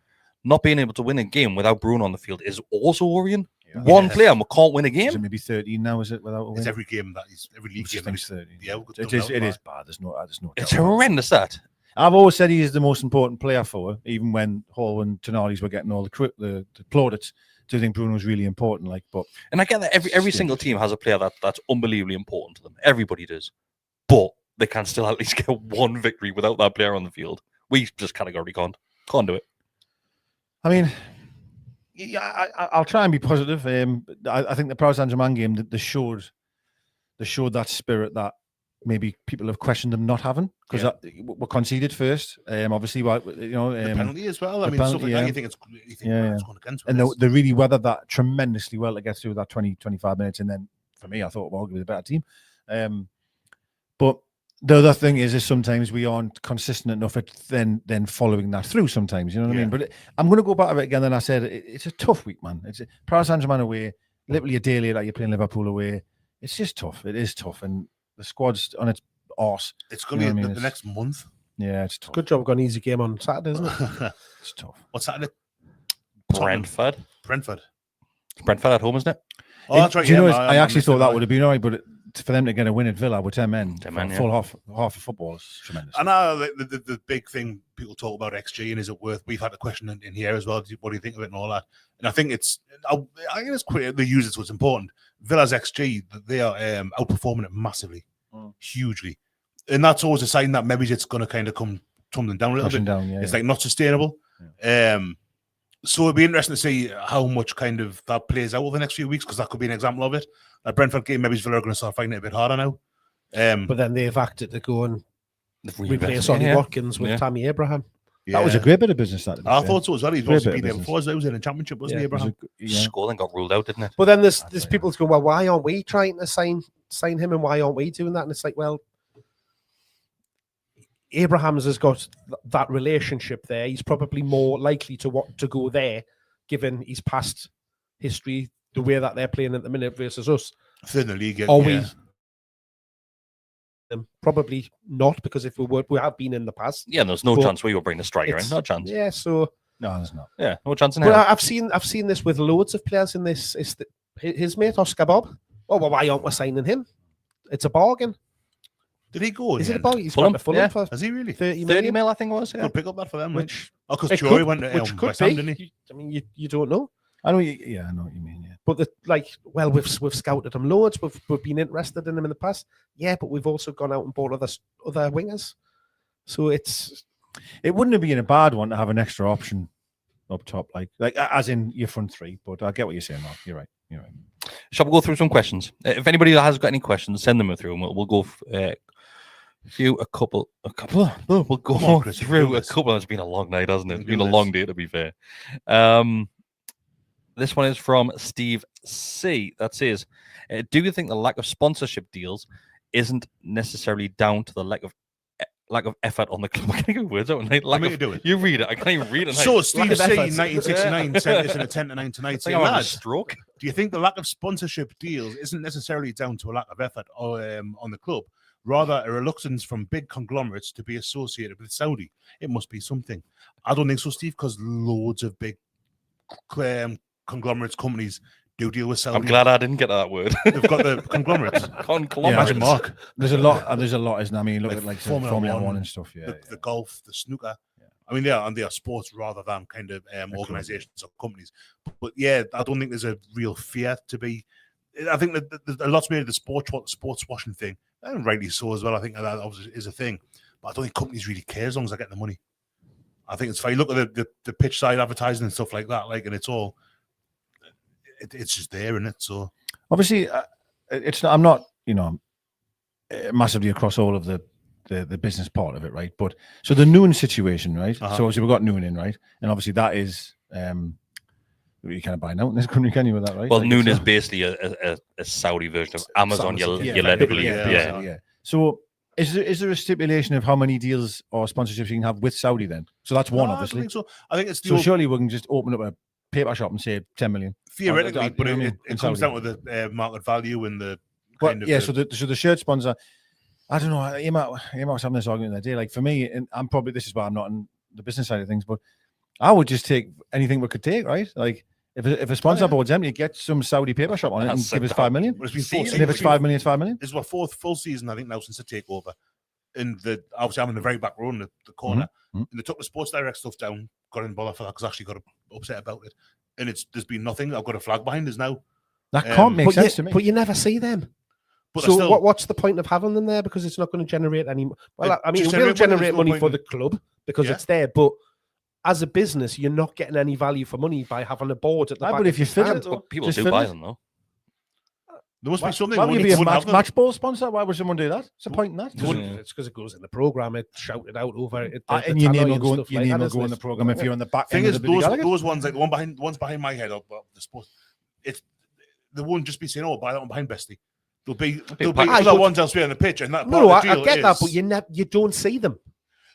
not being able to win a game without Bruno on the field is also worrying. Yeah. One player and we can't win a game. Is it maybe 13 now, is it, without a win? It's every game every league game. 13. Yeah, it is bad. There's no it's horrendous, that. I've always said he is the most important player for her, even when Hall and Tonali's were getting all the plaudits. Do think Bruno's really important, and I get that every single team has a player that's unbelievably important to them. Everybody does, but they can still at least get one victory without that player on the field. We just categorically can't do it. I mean, I'll try and be positive. I think the Paris Saint-Germain game they showed that spirit that maybe people have questioned them not having, because we conceded first. Obviously, the penalty as well. I mean, stuff like that. You think it's going against them. And they really weathered that tremendously well to get through that 20-25 minutes. And then for me, I thought we're arguably the better team. But the other thing is sometimes we aren't consistent enough at then following that through. Sometimes, you know what I mean. But I'm going to go back to it again. And I said it's a tough week, man. It's Paris Saint-Germain away, literally a day later you're playing Liverpool away. It's just tough. It is tough, and the squad's on its arse. It's going to be the next month. Yeah, it's tough. Good job. We've got an easy game on Saturday, isn't it? It's tough. What's Saturday? Brentford. Brentford at home, isn't it? Oh, that's right. Do you know? I actually thought that would have been all right, but for them to get a win at Villa with 10 men, 10 men, full half of football is tremendous. And the big thing people talk about XG and is it worth? We've had a question in here as well. What do you think of it and all that? And I think it's quite the users what's important. Villa's XG, they are outperforming it massively, hugely, and that's always a sign that maybe it's going to kind of come tumbling down a little bit. It's like not sustainable. Yeah. So it'd be interesting to see how much kind of that plays out over the next few weeks, because that could be an example of it. That Brentford game, maybe Villa are going to start finding it a bit harder now. But then they've acted to go and replace Ollie Watkins with Tammy Abraham. Yeah. That was a great bit of business. That I thought so as well. He's also been there before. He was in the Championship, wasn't he, Abraham? Scoring got ruled out, didn't it? But then there's people going, well, why aren't we trying to sign him, and why aren't we doing that? And it's like, well, Abrahams has got that relationship there. He's probably more likely to want to go there, given his past history, the way that they're playing at the minute versus us. Third in the league, Are we? Probably not, because if we have been in the past. Yeah, there's no chance we will bring the striker in. No chance. Yeah, so no, there's not. Yeah, no chance in hell. But I've seen this with loads of players in this. Is his mate Oscar Bob? Oh, well, why aren't we signing him? It's a bargain. Did he go? Is it a bargain? He's gone to Fulham for. Has he really? 30 mil, I think it was. Yeah. Could pick up that for them. Which because Joey went to West Ham, didn't he? I mean, you don't know. I know. I know what you mean. Yeah. But we've scouted him loads. We've been interested in him in the past. Yeah, but we've also gone out and bought other wingers. So it wouldn't have been a bad one to have an extra option up top, like as in your front three. But I get what you're saying, Mark. You're right. Shall we go through some questions? If anybody has got any questions, send them through, and we'll go through a couple. We'll go through a couple. It's been a long night, hasn't it? It's been a long day, to be fair. This one is from Steve C. That says, do you think the lack of sponsorship deals isn't necessarily down to the lack of effort on the club? I can't get words out. You read it. I can't even read it. So Steve C. 1969 sent this in a 10 to 9 tonight. Saying, a stroke. Do you think the lack of sponsorship deals isn't necessarily down to a lack of effort on the club? Rather, a reluctance from big conglomerates to be associated with Saudi. It must be something. I don't think so, Steve, because loads of big conglomerates companies do deal with Saudi. I'm glad I didn't get that word. They've got the conglomerates. Conglomerates. Mark. There's a lot, isn't there? I mean, look at Formula 1 and stuff. Yeah, the golf, the snooker. Yeah. I mean, they are sports rather than kind of organizations or companies. But yeah, I don't think there's a real fear to be. I think that there's a lot's made of the sports washing thing, and rightly so as well. I think that obviously is a thing, but I don't think companies really care as long as they get the money. I think it's fine. Look at the pitch side advertising and stuff like that, and it's all. It's just there, isn't it? So obviously, it's not. I'm not, massively across all of the business part of it, right? But so the Noon situation, right? So obviously we've got Noon in, right? And obviously that is you can't buy out in this country, can you, with that, right? Well, Noon is basically a Saudi version of Amazon. You let it believe, yeah. So is there a stipulation of how many deals or sponsorships you can have with Saudi then? So that's one, obviously. I think so. I think it's so surely we can just open up a paper shop and say 10 million theoretically, but it comes down to the market value and the So the shirt sponsor, I don't know. Emma was having this argument the other day. Like for me, and this is why I'm not in the business side of things, but I would just take anything we could take, right? Like if a sponsor board's empty, get some Saudi paper shop on it and give us 5 million. But it's been and if it's 5 million, it's 5 million. This is our fourth full season, I think, now since the takeover. And obviously I'm in the very back row in the corner, and they took the Sports Direct stuff down. Got in bother for that because I actually got upset about it. And there's been nothing. I've got a flag behind us now. That can't make sense to me. But you never see them. But so what's the point of having them there? Because it's not going to generate any. Well, I mean, it will generate money for the club because it's there. But as a business, you're not getting any value for money by having a board at the back. But if you fit it, people do buy them though. There must be something. Why would you be a match ball sponsor? Why would someone do that? What's the point in that? It's because it goes in the program. It's shouted out over it. And your name will go in the program if you're on the back. Thing is, those ones, like the ones behind my head, the sports, they won't just be saying, "Oh, buy that one behind Bestie." There'll be other ones elsewhere on the pitch, and that. No, I get that, but you don't see them.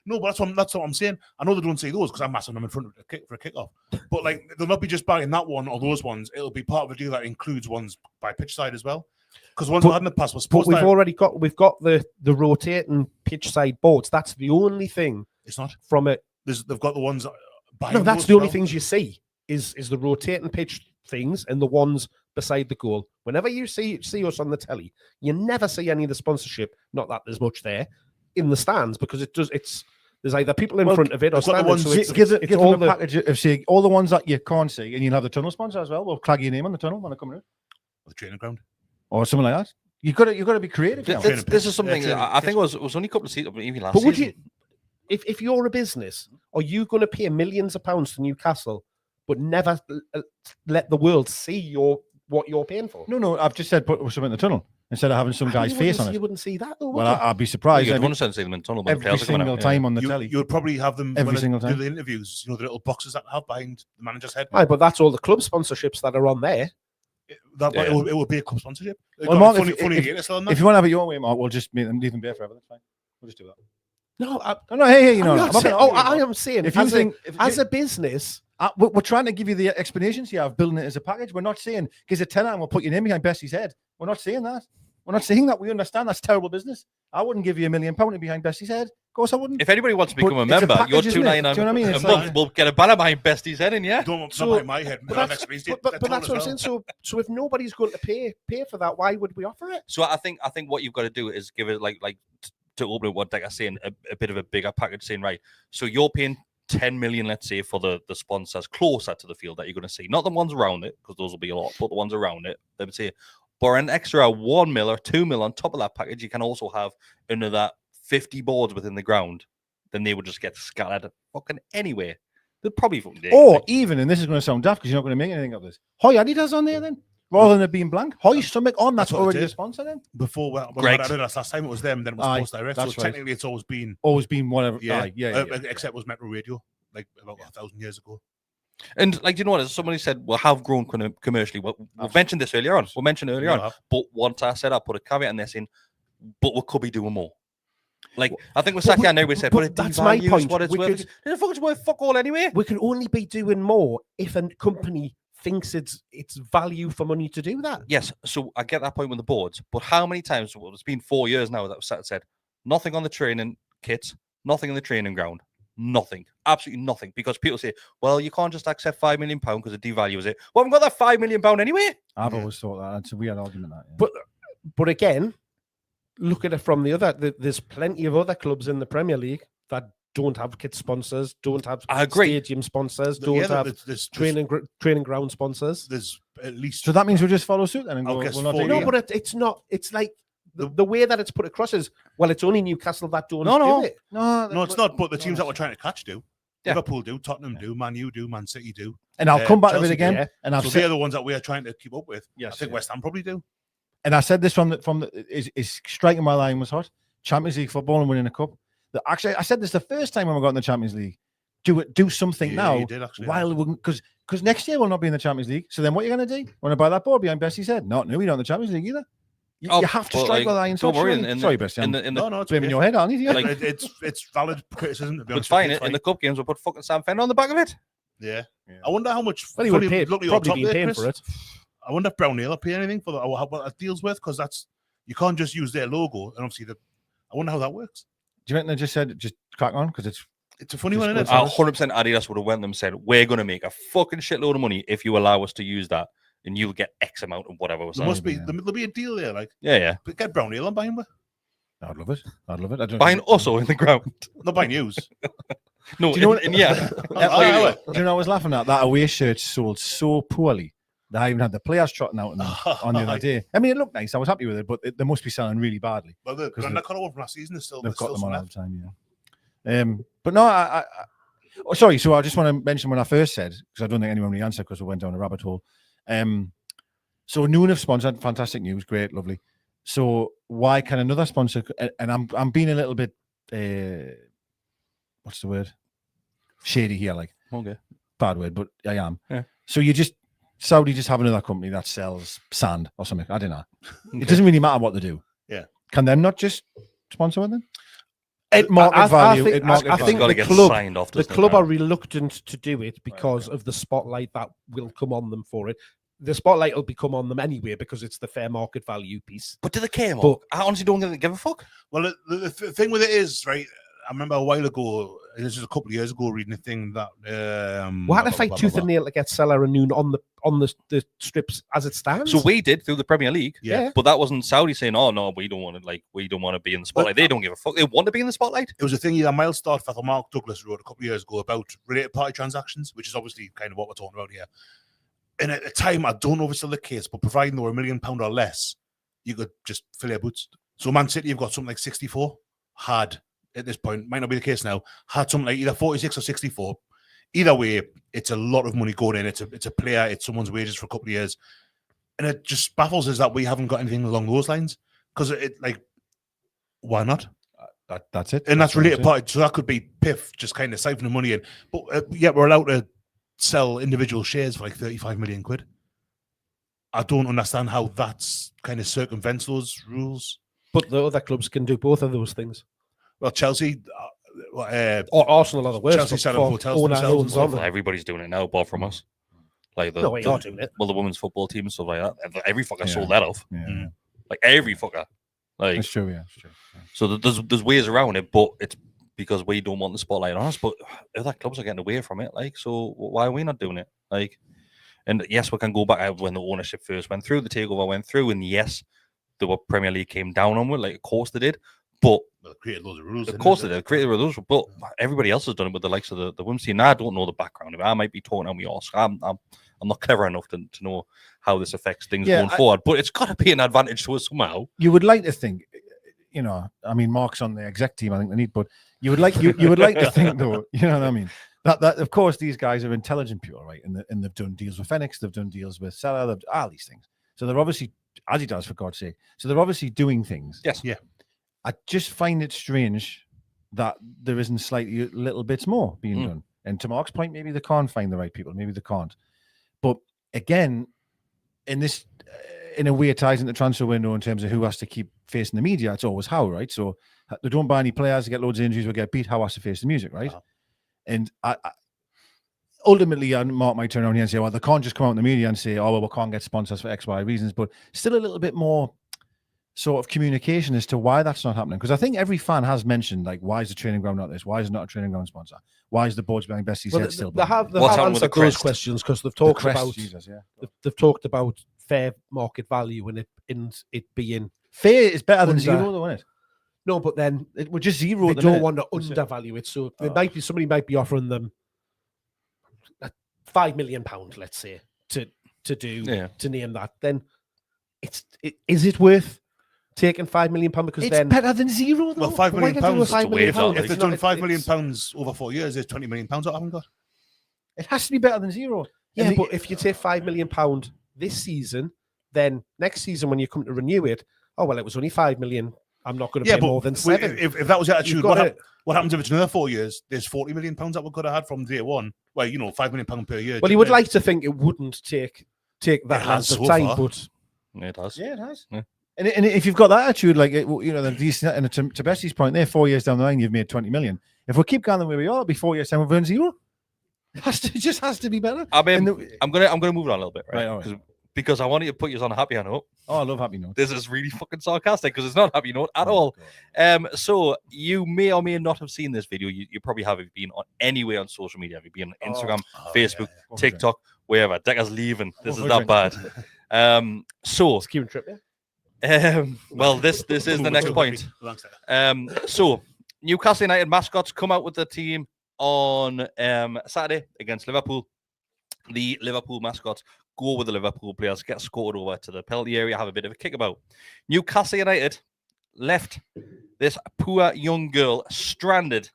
No, but that's what I'm saying. I know they don't see those because I'm massing them in front of for a kickoff. But like, they'll not be just buying that one or those ones. It'll be part of a deal that includes ones by pitch side as well. Because ones we had in the past was sports. But we've got the rotating pitch side boards. That's the only thing. It's not from it. They've got the ones. No, that's the only things you see is the rotating pitch things and the ones beside the goal. Whenever you see us on the telly, you never see any of the sponsorship. Not that there's much there in the stands, because there's either people in front of it or standing. Ones, so give them all the package of say all the ones that you can't see, and you'll have the tunnel sponsor as well. We'll clag your name on the tunnel when they come in, the training ground or something like that. You got to be creative. This is something I think was only a couple of seasons, even last but would season. you, if you're a business, are you going to pay millions of pounds to Newcastle, but never let the world see what you're paying for? No. I've just said put something in the tunnel instead of having some guy's face on it. You wouldn't see that, though. Well, I'd be surprised. You'd want to see them in the tunnel every single time on the telly. You would probably have them every single time. Do the interviews. You know, the little boxes that have behind the manager's head. Aye, but that's all the club sponsorships that are on there. It would be a club sponsorship. Well, Mark, if if you want to have it your way, Mark, we'll just leave them bare forever. That's fine. We'll just do that. No, hey, I am saying, if you think as a business, we're trying to give you the explanations here of building it as a package. We're not saying gives a tenner and we'll put your name behind Bessie's head. We're not saying that. We're not saying that. We understand that's terrible business. I wouldn't give you £1 million behind Bessie's head. Of course, I wouldn't. If anybody wants to become a member, you're £2.99 a month. We'll get a banner behind Bestie's head in, yeah. Not behind my head. But that's what I'm saying. So if nobody's going to pay for that, why would we offer it? So I think what you've got to do is give it like to open it what Dick is saying, a bit of a bigger package, saying right. So you're paying 10 million, let's say, for the sponsors closer to the field that you're going to see, not the ones around it, because those will be a lot, but the ones around it. They would say, but an extra 1 mil or 2 mil on top of that package, you can also have another 50 boards within the ground. Then they would just get scattered fucking anywhere. They'll probably fucking do. Or even, and this is going to sound daft because you're not going to make anything of this. Hoy Adidas on there then, rather than it being blank. Hoy something on that's already a sponsor then. Before when Adidas last time it was them, then it was Post Direct. So technically, it's always been whatever. Yeah. Except it was Metro Radio, like about 1,000 years ago. And like, you know what? As somebody said, we'll have grown commercially. We mentioned this earlier on. We mentioned earlier on. But once I said, I put a caveat in there saying, but we could be doing more. Like, I think we sat here and everybody said, but it that's my point. What it's worth. It's worth fuck all anyway. We can only be doing more if a company thinks it's value for money to do that. Yes. So I get that point with the boards. But how many times, well, it's been 4 years now that we've sat and said, nothing on the training kits, nothing in the training ground. Nothing, absolutely nothing, because people say, well, you can't just accept £5 million because it devalues it. Well, we've got that £5 million anyway. I've always thought that. It's a weird argument. That, yeah. But again, look at it from the other. There's plenty of other clubs in the Premier League that don't have kit sponsors, don't have stadium sponsors, don't have training ground sponsors. There's at least. So that means we'll just follow suit then. And but it's not. It's like the way that it's put across is, well, it's only Newcastle that don't do it. No, it's not. But the teams that we're trying to catch do. Yeah. Liverpool do, Tottenham do, Man U do, Man City do. And I'll come back to it again. And so they're the ones that we are trying to keep up with. Yes, I think West Ham probably do. And I said this from the is striking my line was hot. Champions League football and winning a cup. Actually, I said this the first time when we got in the Champions League. Do something now. You did actually, while because next year we'll not be in the Champions League. So then what are you going to do? Want to buy that board behind Bessie's head? No, we're not in the Champions League either. You have to strike with iron. Don't worry. Sorry, Bessie. No, it's blaming your head, aren't you? Like, it's valid criticism. It's fine. In the cup games, we'll put fucking Sam Fenn on the back of it. Yeah. I wonder how much. Well, he would probably be paying for it. I wonder if Brown Ale are paying anything for what that deals with, because you can't just use their logo, and obviously I wonder how that works. Do you reckon they just said just crack on because it's a funny one, isn't it? 100% Adidas would have went them and said, we're going to make a fucking shitload of money if you allow us to use that, and you'll get X amount of whatever. There'll be a deal there, like but get Brown Ale on buying me. I'd love it. Buying also in the ground, not buying news. No, do you know what? Do you know I was laughing at that away shirt sold so poorly that I even had the players trotting out on the other day. I mean, it looked nice. I was happy with it, but they must be selling really badly. Well, the Grand Colour from last season is still. They've got them on all the time, yeah. But no, sorry. So I just want to mention when I first said, because I don't think anyone really answered because we went down a rabbit hole. So Noon have sponsored, fantastic news, great, lovely. So why can another sponsor? And I'm being a little bit, what's the word? Shady here, like bad word, but I am. Yeah. So Saudi just have another company that sells sand or something. I don't know. Okay. It doesn't really matter what they do. Yeah. Can them not just sponsor with them? Market value. I think the club are reluctant to do it because of the spotlight that will come on them for it. The spotlight will become on them anyway because it's the fair market value piece. But do they care more? I honestly don't give a fuck. Well, the thing with it is, right, I remember a while ago, this was a couple of years ago, reading a thing that we had to fight tooth and nail to get Salah and Noon on the strips as it stands. So we did through the Premier League, Yeah. but that wasn't Saudi saying, "Oh no, we don't want to be in the spotlight." They don't give a fuck. They want to be in the spotlight. It was a thing that Miles Startfeth or Mark Douglas wrote a couple of years ago about related party transactions, which is obviously kind of what we're talking about here. And at the time, I don't know if it's still the case, but providing they were £1 million or less, you could just fill your boots. So Man City have got something like 64, had at this point, might not be the case now, had something like either 46 or 64. Either way, it's a lot of money going in. It's a player, it's someone's wages for a couple of years. And it just baffles us that we haven't got anything along those lines. Because why not? That's it. And that's related party. So that could be PIF just kind of siphoning money in. But yet we're allowed to sell individual shares for like 35 million quid. I don't understand how that's kind of circumvents those rules. But the other clubs can do both of those things. Well, Chelsea, or Arsenal are the worst. Chelsea set up hotels owner themselves and owns stuff. on them. Well, everybody's doing it now, apart from us. Like No, we are doing it. Well, the women's football team and stuff like that. Every fucker Yeah. sold that off. Yeah. Like every fucker. Like That's true. Yeah, that's true. Yeah. so. There's ways around it, but it's because we don't want the spotlight on us. But other clubs are getting away from it. Like, so why are we not doing it? Like, and yes, we can go back out when the ownership first went through, the takeover went through, and yes, the Premier League came down on it. Like, of course they did. But Well, they created loads of rules. of course they did. Created rules, but everybody else has done it with the likes of the women's team. Now, I don't know the background of it. I might be talking on my arse. I'm not clever enough to know how this affects things going forward. But it's got to be an advantage to us somehow. You would like to think, I mean, Mark's on the exec team. I think they need, but you would like you would like to think though. You know what I mean? That of course these guys are intelligent people, right? And they've done deals with Phoenix, they've done deals with Salah, they've all these things. So they're obviously, as he does, for God's sake. So they're obviously doing things. Yes. Yeah. I just find it strange that there isn't slightly little bits more being done. And to Mark's point, maybe they can't find the right people. Maybe they can't. But again, in a way, it ties into the transfer window in terms of who has to keep facing the media. It's always Howe, right? So they don't buy any players, they get loads of injuries, will get beat. Howe has to face the music, right? And I ultimately, Mark might turn around here and say, well, they can't just come out in the media and say, oh, well, we can't get sponsors for X, Y reasons. But still a little bit more sort of communication as to why that's not happening. Because I think every fan has mentioned, like, why is the training ground not this? Why is it not a training ground sponsor? Why is the board's behind Bestie's head still? They have What's happened with answered the those crest? questions because they've talked about Jesus, yeah. they've talked about fair market value and it being Fair is better than Under- zero, though, isn't it? no, but then It would just zero. they at the don't minute. want to That's it. undervalue it. So there might be somebody might be offering them £5 million, let's say, to name that. Then is it worth taking £5 million because It's then better than zero, though. Well, £5 Why million can't they do a pounds. £5 million? It's a wave, If they've done It's £5 million it's- over 4 years, there's £20 million I haven't got. It has to be better than zero. Yeah, And but if you take £5 million this season, then next season when you come to renew it, oh well, it was only 5 million. I'm not going to pay more than 7. If that was the attitude, You've got what happens if it's another 4 years? There's £40 million that we could have had from day one. Well, £5 million per year. Well, you would like to think it wouldn't take that It length has of so time, far. but Yeah, it does. Yeah, it has. Yeah. And if you've got that attitude, like, then these, and to Bestie's point there, 4 years down the line, you've made 20 million. If we keep going the way we are, it'll be 4 years time, we've earned zero. It just has to be better. I mean, And I'm gonna move it on a little bit, right? Right, all right. Because I want you to put you on a happier note. Oh, I love happy notes. This is really fucking sarcastic because it's not a happy note at Oh, all. God. So you may or may not have seen this video. You probably haven't been on anywhere on social media. Have you been on Instagram, Facebook, Go for a TikTok, wherever? Decker's leaving. This Go is for a that drink. bad. So, it's Kieran Trippier. well, this is the next point. So Newcastle United mascots come out with the team on Saturday against Liverpool. The Liverpool mascots go with the Liverpool players, get escorted over to the penalty area, have a bit of a kickabout. Newcastle United left this poor young girl stranded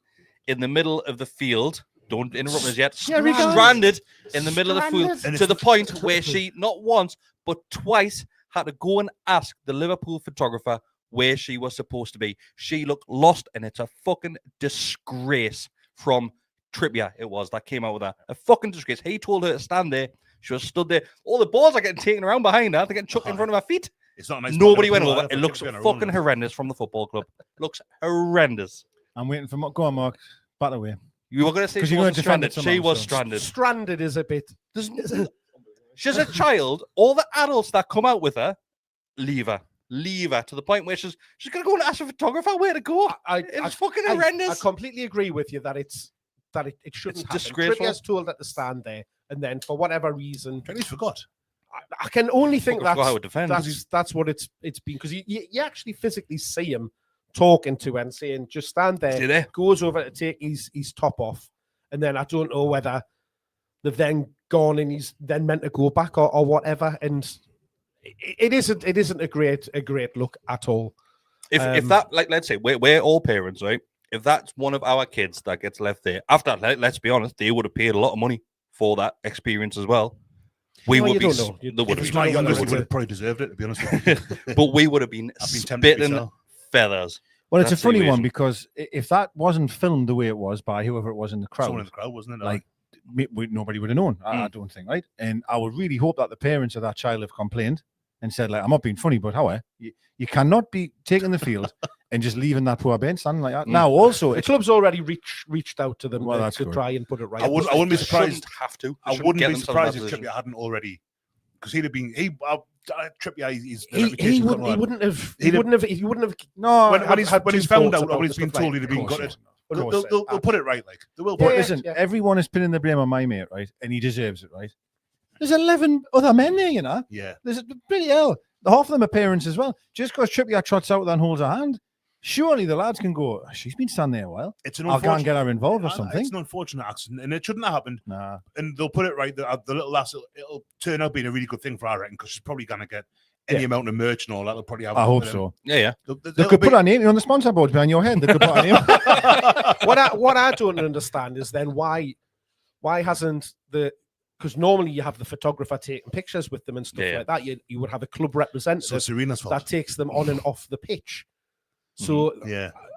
in the middle of the field. Don't interrupt us yet. Stranded in the middle of the field to the point where she not once but twice had to go and ask the Liverpool photographer where she was supposed to be. She looked lost, and it's a fucking disgrace from Trippier. It was that came out with that. A fucking disgrace. He told her to stand there. She was stood there. All the balls are getting taken around behind her. They're getting chucked in front of her feet. It's not a nice. Nobody went over. It looks fucking horrendous from the football club. Looks horrendous. I'm waiting for Mark. Go on, Mark. Back away. You were going to say 'Cause she you're gonna wasn't defend stranded. it She somehow, was so. stranded. Stranded is a bit. She's a child. All the adults that come out with her, leave her. leave her to the point where she's going to go and ask a photographer where to go. It's fucking horrendous. I completely agree with you that it shouldn't happen. Disgraceful. Trippier's told her to stand there, and then for whatever reason, He's forgot. I can only think Forgot how it defends. that's what it's been, because you actually physically see him talking to her and saying, just stand there. Goes over to take his top off, and then I don't know whether they've then gone and he's then meant to go back or whatever. And it isn't a great look at all. If that, like, let's say we're all parents, right? If that's one of our kids that gets left there, after let's be honest, they would have paid a lot of money for that experience as well. We would be. If my youngest would have probably deserved it, to be honest with you. But we would have been spitting feathers. Well, it's a funny one, because if that wasn't filmed the way it was by whoever it was in the crowd, someone in the crowd, wasn't it? Like, nobody would have known. I don't think, right? And I would really hope that the parents of that child have complained and said, like, I'm not being funny, but however, you cannot be taking the field and just leaving that poor Ben standing like that. Now, also, the club's already reached out to them to good. try and put it right. I wouldn't be surprised. I wouldn't be surprised if Trippier hadn't already, because he'd have been. Trippier, he wouldn't have. No, when he's found out, or when he's been told he'd have been gutted. They'll put it right, like they will. Listen, everyone is pinning the blame on my mate, right? And he deserves it, right? There's 11 other men there, you know. Yeah. There's bloody hell. Half of them are parents as well. Just because Trippier trots out and holds her hand, surely the lads can go, she's been standing there a while. I can't get her involved or something. It's an unfortunate accident, and it shouldn't have happened. Nah. And they'll put it right. The little lass, it'll turn out being a really good thing for her, I reckon, because she's probably going to get any amount of merch and all that. They'll probably have. I hope so. Yeah. They could put her name on the sponsor board behind your head. They could put her name. What I don't understand is then why hasn't because normally you have the photographer taking pictures with them and stuff like that. You would have a club representative that takes them on and off the pitch. So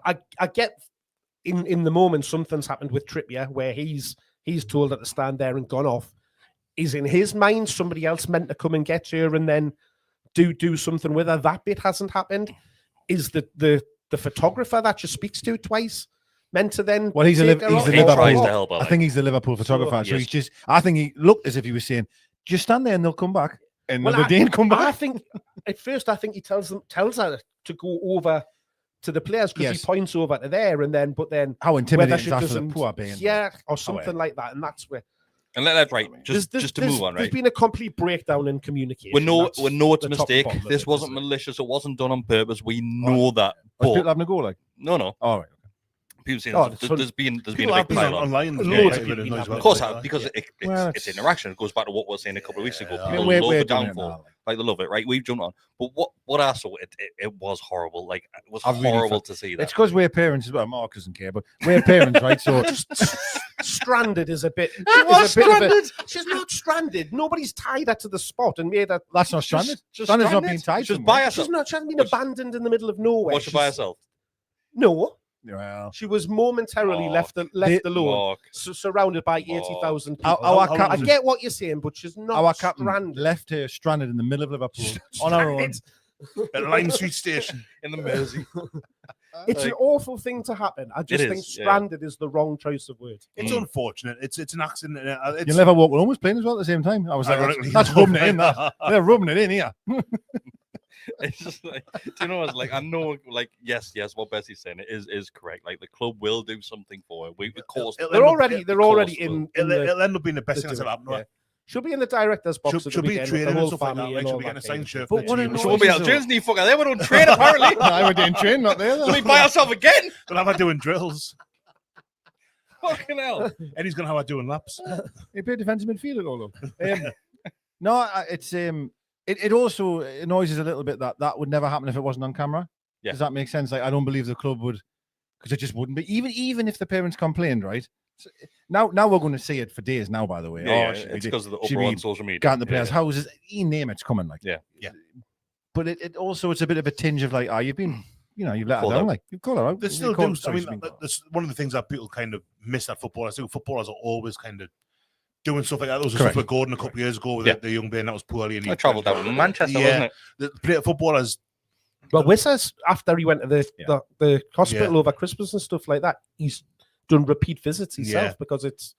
I get in the moment something's happened with Trippier where he's told her to stand there and gone off. Is in his mind somebody else meant to come and get her and then do something with her? That bit hasn't happened. Is the photographer that she speaks to twice meant to then? Well, he's the Liverpool. I think he's the Liverpool photographer. So he's just. I think he looked as if he was saying, "Just stand there and they'll come back." And they didn't come back. I think at first, he tells her to go over to the players because he points over to there, and then how intimidating that for the poor being, or something like that, and that's where. And that's right. Just to move on, right? There's been a complete breakdown in communication. We know it's a mistake. This wasn't malicious. It wasn't done on purpose. We know that. But people having a go, like no. All right. People saying there's been a big pile online. Of course, because it's interaction. It goes back to what we were saying a couple of weeks ago. People love the downfall. Like they love it, right? We've jumped on. But what I saw, it was horrible. Like it was horrible to see that. It's because we're parents as well. Mark doesn't care, but we're parents, right? So stranded is a bit. She's not stranded. Nobody's tied her to the spot and made her. That's not stranded. Stranded's not being tied. She's by herself. She hasn't been abandoned in the middle of nowhere. Was she by herself? No. Well, she was momentarily left alone, surrounded by 80,000 people. I get what you're saying, but she's not. Our captain left her stranded in the middle of Liverpool on her own at Lime Street Station in the Mersey. It's an awful thing to happen. I just think stranded is the wrong choice of word. It's unfortunate. It's an accident. You'll never walk alone was playing as well at the same time. I was like, that's rubbing it in. They're rubbing it in here. It's just like, do you know? It's like I know, like yes, what Bessie's saying is correct. Like the club will do something for it. Of course, they're already in. It'll end up being the best thing that's ever happened. Right? She'll be in the director's box. She'll be training and stuff like that. She'll be getting a signed shirt. But what she'll be out. Disney fucker. They were doing train apparently. I were doing train, not there. She'll be by herself again. We'll have her doing drills. Fucking hell. Eddie's gonna have her doing laps. He played defensive midfielder, all no, it's It also annoys us a little bit that would never happen if it wasn't on camera. Yeah. Does that make sense? Like I don't believe the club would, because it just wouldn't be. Even if the parents complained, right? So now we're going to see it for days now. By the way, it's because of the uproar on social media. Going to the players' houses, you name it's coming. Like yeah. But it also it's a bit of a tinge of like, you've been, you've let her down. Like you've called her out. There's still do. I mean, that's one of the things that people kind of miss at football. I think footballers are always kind of doing stuff like that. There was stuff with Gordon a couple of years ago with the young Ben that was poorly. And I travelled down to Manchester, wasn't it? The footballers. Well, Wissers, after he went to the hospital over Christmas and stuff like that, he's done repeat visits himself because it's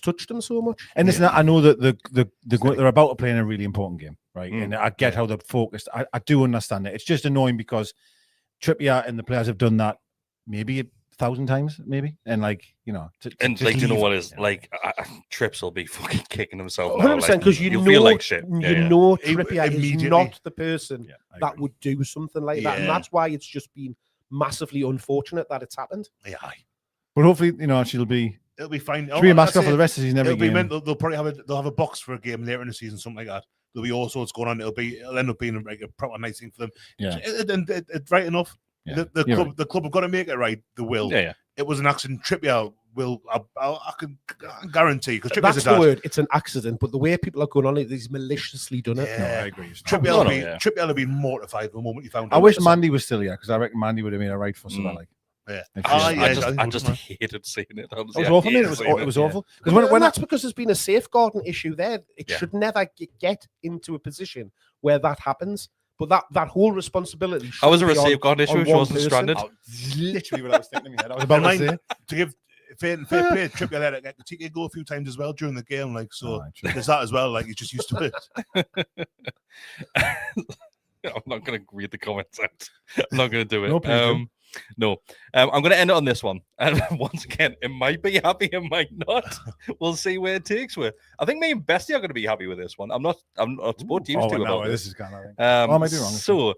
touched him so much. And listen, I know that they're about to play in a really important game, right? And I get how they're focused. I do understand it. It's just annoying because Trippier and the players have done that maybe 1,000 times, maybe, and do you know what is Trips will be fucking kicking himself. 100%, because you feel like shit. know Trippier is Immediately. not the person that would do something like that, and that's why it's just been massively unfortunate that it's happened. Yeah, but hopefully, it'll be fine. She'll be a Mascot for the rest of the season. Every game. They'll probably have a box for a game later in the season, something like that. There'll be all sorts going on. It'll end up being like a proper nice thing for them. Yeah, it's right enough. Yeah. The club have got to make it right. They will. Yeah. It was an accident. Trippier will. I can guarantee, because that's the word. It's an accident, but the way people are going on it, he's maliciously done it. Yeah, no, I agree. Trippier will be mortified the moment he found out. I wish Mandy was still here, because I reckon Mandy would have been a right fuss about I just hated seeing it. Honestly. It was awful. It was awful. Because when that's because there's been a safeguarding issue there. It should never get into a position where that happens. But that whole responsibility. How was there a safeguard issue if she wasn't stranded? Literally what I was thinking in my head. I was about to say. To give fair play, Trippier let it go a few times as well during the game. There's that as well. He's just used to it. I'm not going to read the comments out. I'm not going to do it. No, please do. No, I'm going to end it on this one. And once again, it might be happy, it might not. We'll see where it takes me. I think me and Bestie are going to be happy with this one. I'm not supposed to use to about this. Is kind of am I doing wrong? So,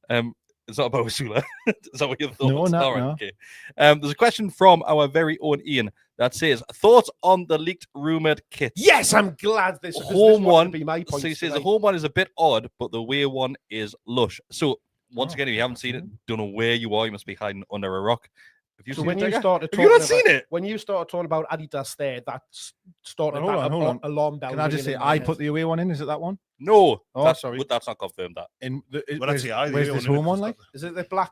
it's not about Usula. Is that what you thought? No, all right, okay. There's a question from our very own Ian that says, thoughts on the leaked rumored kits? Yes, I'm glad this home one. Be my point. So he says the home one is a bit odd, but the away one is lush. So once again, if you haven't seen it, don't know where you are. You must be hiding under a rock. Have you seen it? Have you not seen it? When you started talking about Adidas there, that started hold on. alarm bell. Can I just say, I put the away one in? Is it that one? No. Sorry. But that's not confirmed. That. Where's this home one like? Is it the blacky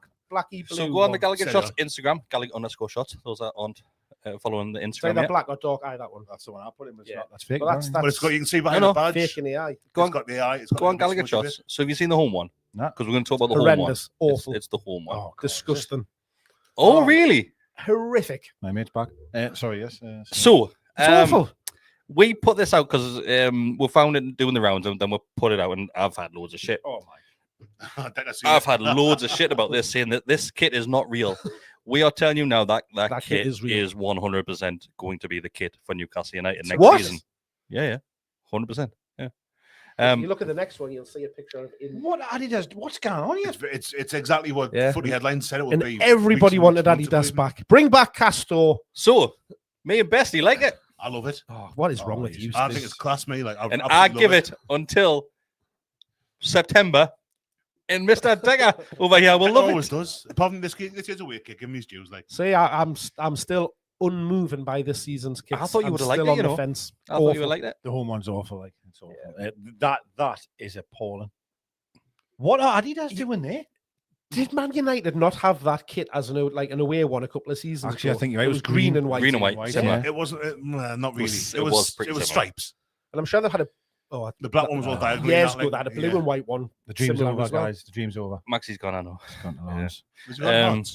blue? So go on the GallowgateShots Instagram, Gallowgate_shots. Those are on following the Instagram. Say that black or dark eye, that one. That's the one I put in. That's fake. But it's got, you can see behind the badge. Fake in the eye. Go on GallowgateShots. So have you seen the home one? No. Because we're going to talk about the horrendous, home one. awful. It's the home one. Oh, disgusting. Oh, really? Horrific. My mate's back. Sorry, yes. So, it's awful. We put this out because we found it doing the rounds, and then we put it out, and I've had loads of shit. Oh my! I've had loads of shit about this, saying that this kit is not real. We are telling you now that kit is 100% going to be the kit for Newcastle United next season. Yeah, 100%. Yeah. If you look at the next one, you'll see a picture of what Adidas. What's going on here? It's exactly what footy headlines said it would be. Everybody wanted Adidas back. Bring back Castor. So, me and Bestie like it. I love it. Oh, what is wrong with you? I think it's class, me. I give it until September. And Mr. Digger over here will love it. Always does. Apart from this year's a weird kick. Give me his dues. See, I'm still unmoving by this season's kits. I thought you would have liked it. On the fence. I thought you would like that. The home one's awful. It's awful. Yeah. That is appalling. What are Adidas doing there? Did Man United not have that kit as an away one a couple of seasons Actually, ago? I think you're right. It was green and white. Green and white. Yeah. It wasn't. Not really. It was stripes. And I'm sure they've had the black one was all diagonal. Years ago, they had a blue and white one. The dream's over, guys. The dream's over. Maxie's gone, I know. It's gone to Lawrence.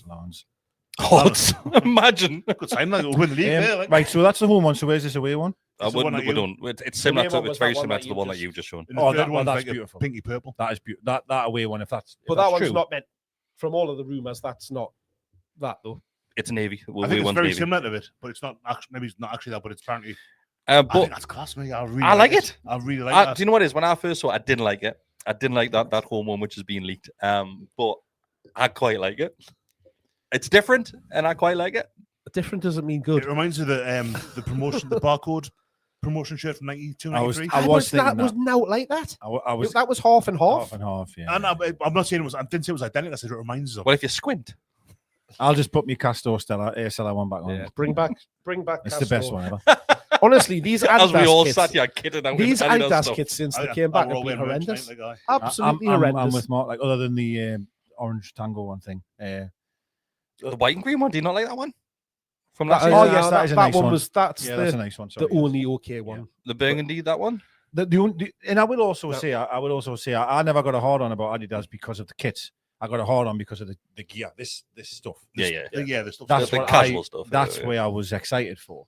Lawrence. Imagine. Good sign. We'll win the league. Right, so that's the home one. So where's this away one? We don't. It's similar to. It's very similar to the one that you've just shown. That's beautiful. Pinky purple. That is beautiful. That away one. But that one's not meant. From all of the rumours, that's not that though. It's navy. I think it's very similar to it, but it's not. Maybe it's not actually that, but it's apparently. But I think that's class, me. I like it. I really like that. Do you know what it is? When I first saw it, I didn't like it. I didn't like that home one which is being leaked. But I quite like it. It's different, and I quite like it. Different doesn't mean good. It reminds me of the promotion, the barcode promotion shirt from 92, 93. I was thinking that was not like that. I was that was half and half. Half and half, yeah. And I'm not saying it was. I didn't say it was identical. I said it reminds us of. Well, if you squint, I'll just put my Castor Stella one back on. Yeah. Bring back. It's Castor. the best one ever. Honestly, these Adidas as we all kits, sat here kidding out. These Adidas kits since they came back have been horrendous. Absolutely horrendous. I'm with Mark. Like other than the orange tango one thing. The white and green one. Do you not like that one? From last season? Oh yes, that is a nice one. That's a nice one. Sorry, the only okay one. The burgundy, that one. And I will also say, I never got a hard on about Adidas because of the kits. I got a hard on because of the gear, this stuff. The stuff. That's the casual stuff. That's where I was excited for.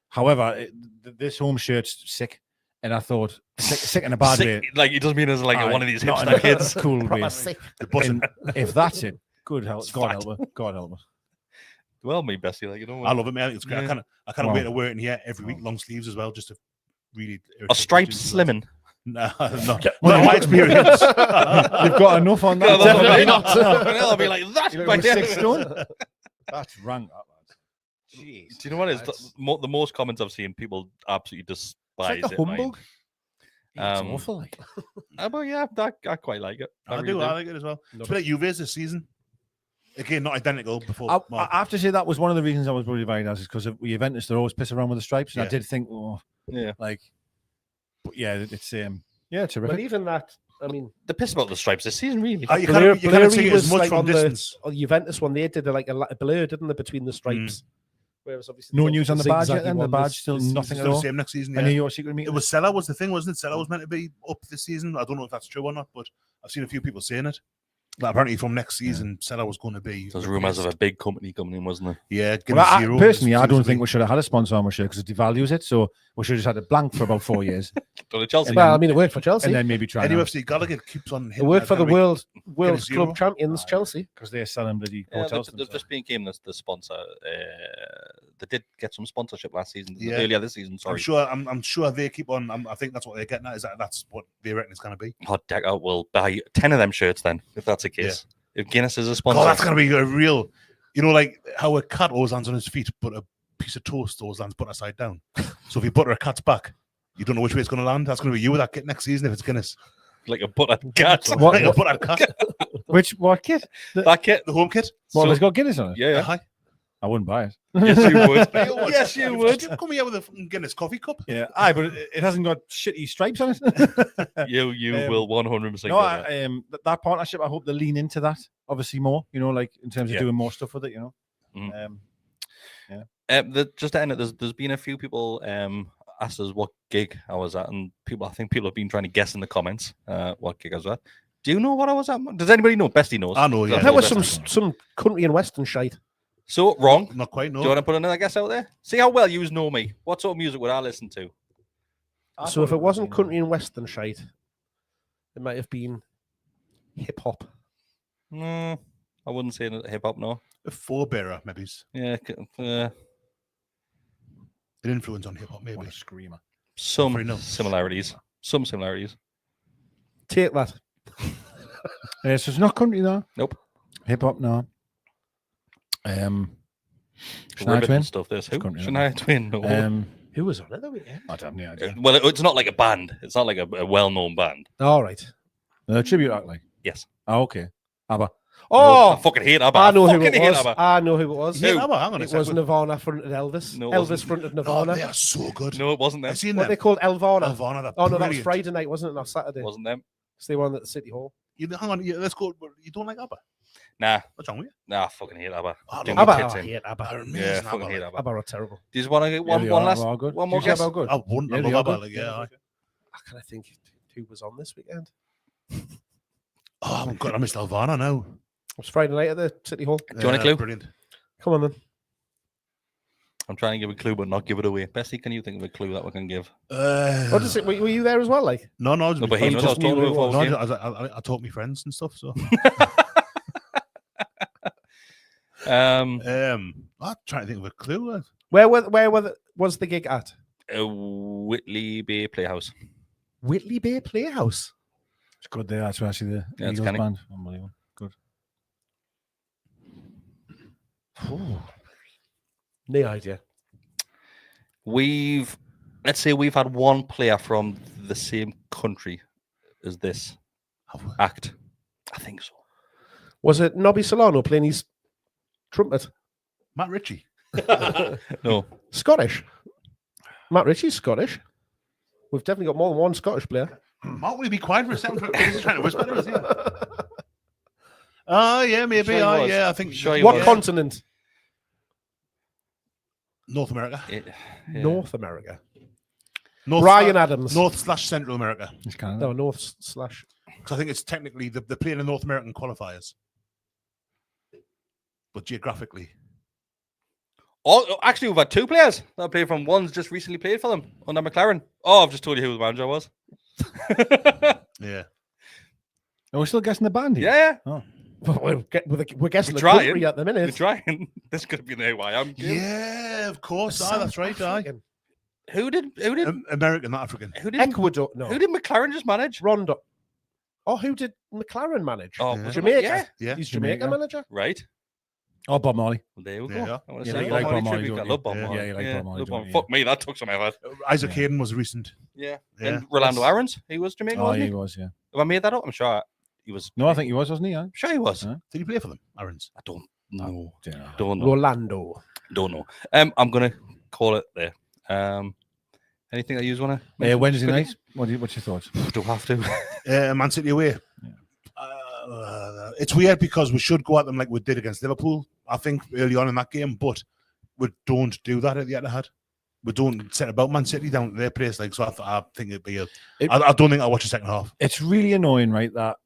However, this home shirt's sick, And I thought, sick in a bad way. Like he doesn't mean as like Aye, one of these not in hipster a kids. cool Proper way. sick. And if that's it, God help fact. us. God help us. Well, me bestie, like you know. I love it, man. It's great. Yeah. I can't Wow. wait to wear it in here every week. Long sleeves as well, just to really. Are stripes slimming? No, not my experience. You've got enough on that. Yeah, that's Definitely what I not. mean. I'll be like that. You look by like the 6 end. stone. That's rank, that lad. Jeez. Do you know what it is? The most comments I've seen, people absolutely despise It's like it. a mine. humbug. It's Um, awful. Like. But yeah, I quite like it. I really do. I like it as well. It's been like Juve's this season. Again, not identical before. I have to say that was one of the reasons I was worried about it, is because with Juventus they're always pissing around with the stripes, and I Yeah. did think, oh, Yeah. like, but yeah, it's terrific. But even that, I mean, The piss about the stripes this season, really. you can't see it as much like from on distance. the Juventus one. They did like a blur, didn't they, between the stripes? Whereas obviously No there's news on the obviously badge yet. zigzaggy Then the one badge this- still this nothing It's at the all. same next season. Any Yeah. of your secret It meetings? was Sella was the thing, wasn't it? Sella was meant to be up this season. I don't know if that's true or not, but I've seen a few people saying it. Like apparently from next season, Sella was going to be. There's rumours of a big company coming in, wasn't there? Yeah, Well, zero. personally, I seems don't to think be. we should have had a sponsor on our shirt because it devalues it. So we should have just had it blank for about 4 years, Go to Chelsea. And Well, I mean, it worked for Chelsea. and then maybe try NUFC Gallowgate keeps on. It worked for the world zero. club champions, Chelsea. because they're selling bloody Yeah, hotels. they've just became the sponsor. They did get some sponsorship last season, Yeah. earlier this season. Sorry. I'm sure they keep on. I think that's what they're getting at. Is that's what they reckon it's going to be. Hot deck out will buy 10 of them shirts then, if that's the case. If Guinness is a sponsor. Oh, that's going to be a real. You know, like how a cat always lands on his feet, but a piece of toast always lands put upside down. So if you butter a cat's back, you don't know which way it's going to land. That's going to be you with that kit next season if it's Guinness. like a buttered cat. What- Like a buttered cat. What kit? That kit. The home kit. Well, So- it's got Guinness on it. Yeah, Hi. I wouldn't buy it. Yes, you would. Yes, you would. Come here with a fucking Guinness coffee cup. Yeah, aye, but it hasn't got shitty stripes on it. You Um, will 100%. No, go there. that partnership, I hope they lean into that. Obviously, more. You know, like in terms of Yeah. doing more stuff with it. You know. Mhm. Just to end it, there's been a few people asked us what gig I was at, and I think people have been trying to guess in the comments what gig I was at. Do you know what I was at? Does anybody know? Bestie knows. I know, yeah. There was Bestie. some country and western shite. So wrong. Not quite, no. Do you want to put another guess out there? See how well you know me. What sort of music would I listen to? So if it wasn't country and western shite, it might have been hip hop. No, I wouldn't say hip hop. No. A forebearer, maybe. Yeah, An influence on hip hop, maybe. What a screamer. some Afraid no. similarities. Some similarities. Take that. So it's not country though. Nope. Hip hop, no. Shania Ribbit Twain. and stuff. This who? country, Shania Twain. No. Who was on it the weekend? I don't have any idea. Well, it's not like a band. It's not like a well-known band. All right. Tribute act, like. Yes. Oh, okay. ABBA. I fucking hate ABBA. I know who fucking it hate was. ABBA. I know who it was. Yeah, hang on a It second. was Nirvana fronted Elvis. No, it Elvis wasn't. fronted Oh, Nirvana. they are so good. No, it wasn't them. I've seen What them. they called Elvana. Elvana, they're Oh no, that was brilliant. Friday night, wasn't it? Not Saturday. It wasn't them. Because they were at the City Hall. Hang on, let's go. You don't like ABBA? Nah, What's wrong with you? I fucking hate ABBA. I Do love my ABBA, tits I in. hate ABBA. They're amazing, Yeah, fucking ABBA, hate like. ABBA. ABBA are terrible. Do you just want to get Yeah, they one are, last, they are good. one more Yeah, guess? they're good. I wouldn't. Yeah, I they love are ABBA. good. Like, yeah. I kind of think who was on this weekend. Oh my god, I missed Elvana now. It was Friday night at the City Hall. Do you want a clue? Brilliant. Come on then. I'm trying to give a clue, but not give it away. Bessie, can you think of a clue that we can give? What is it? Were you there as well? Like, No, no, No, but he I knows I was talking about before we came. I taught my friends and stuff. So, Um, I'm trying to think of a clue. was the gig at? Whitley Bay Playhouse. Whitley Bay Playhouse. It's good there, especially the Yeah, it's Eagles canny. band. Unbelievable. Good. No idea. Let's say we've had one player from the same country as this act. I think so. Was it Nobby Solano playing his trumpet? Matt Ritchie. No. Scottish. Matt Ritchie's Scottish. We've definitely got more than one Scottish player. Mark, will you be quiet for a second? He's trying to whisper to us. Oh, yeah, maybe. Sure he Oh, was. yeah, I think. Sure he What was. continent? North America. Yeah. North America. North Brian Adams. North/Central America. It's Canada. No, North slash. Because I think it's technically they're playing the North American qualifiers, but geographically, Oh, actually, we've had two players that played from. One's just recently played for them under McLaren. Oh, I've just told you who the manager was. Yeah. Are we still guessing the band here? Yeah. Oh. We're guessing We're the trying. country at the We're minute. trying. This could be the AYM game. Yeah, of course. That's right. Who did American, not African. Ecuador. No. Who did McLaren just manage? Rondo. Oh, who did McLaren manage? Oh, Yeah. was it Jamaica. Yeah. He's Jamaica manager. Right. Oh, Bob Marley. Well, there we go. There you go. I want to Yeah, say you Bob like Marley Bob Marley, tribute. don't I you? love Bob Yeah, Marley. you like Bob Marley, love don't you? Fuck me, that took some effort. Isaac Yeah. Hayden was recent. Yeah. Yeah. And Rolando Aarons, he was Jamaican, Oh, wasn't he he? was, yeah. Have I made that up? I'm sure he was. No, I think he was, wasn't he? Yeah. I'm sure he was. Huh? Did he play for them, Aaron's? I don't know. Yeah. Don't know. Rolando. Don't know. I'm gonna call it there. Anything that you want to? Wednesday night. What's your thoughts? Do I have to? Man City away. It's weird because we should go at them like we did against Liverpool, I think, early on in that game, but we don't do that at the Etihad. We don't set about Man City down at their place. Like, so I think it'd be I don't think I'll watch the second half. It's really annoying, right? That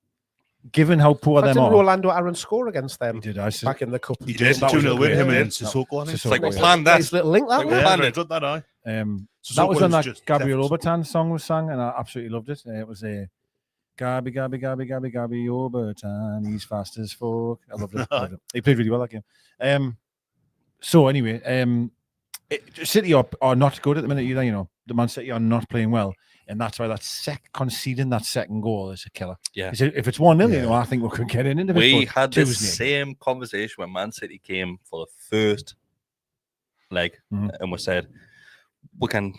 given how poor them Didn't are. Rolando Aarons score against them He did. I said, back in the cup? He did. That was 2-0 a win, great him game. and Sissoko, I think. It's like we Sissoko, planned that. Nice little link that Like one. we Yeah, planned very it. good, that, aye. that was when that just Gabriel deft. Obertan song was sung, and I absolutely loved it. It was a Gabby Obertan. He's fast as fuck. I loved it. Loved it. He played really well that game. So anyway, City are not good at the minute either. You know, the Man City are not playing well, and that's why that conceding that second goal is a killer. Yeah. If it's 1-0, you Yeah. know, I think we could get into it. We but had 2 the is near. same conversation when Man City came for the first leg, Mhm. and we said we can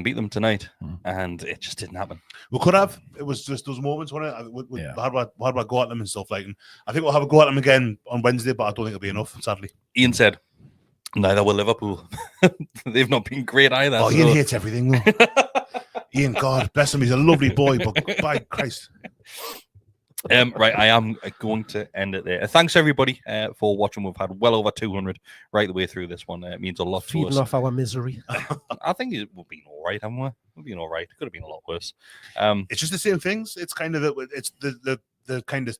beat them tonight, Mhm. and it just didn't happen. We could have. It was just those moments when we Yeah. had a go at them and stuff like. And I think we'll have a go at them again on Wednesday, but I don't think it'll be enough. Sadly. Ian said, "Neither will Liverpool. They've not been great either." Oh, so- Ian hates everything though. Ian, God bless him, he's a lovely boy, but by Christ. Right, I am going to end it there. Thanks everybody for watching. We've had well over 200 right the way through this one. It means a lot to Feeding us. off our misery. I think we've been all right, haven't we? We've been all right. It could have been a lot worse. It's just the same things. It's kind of it's the kind of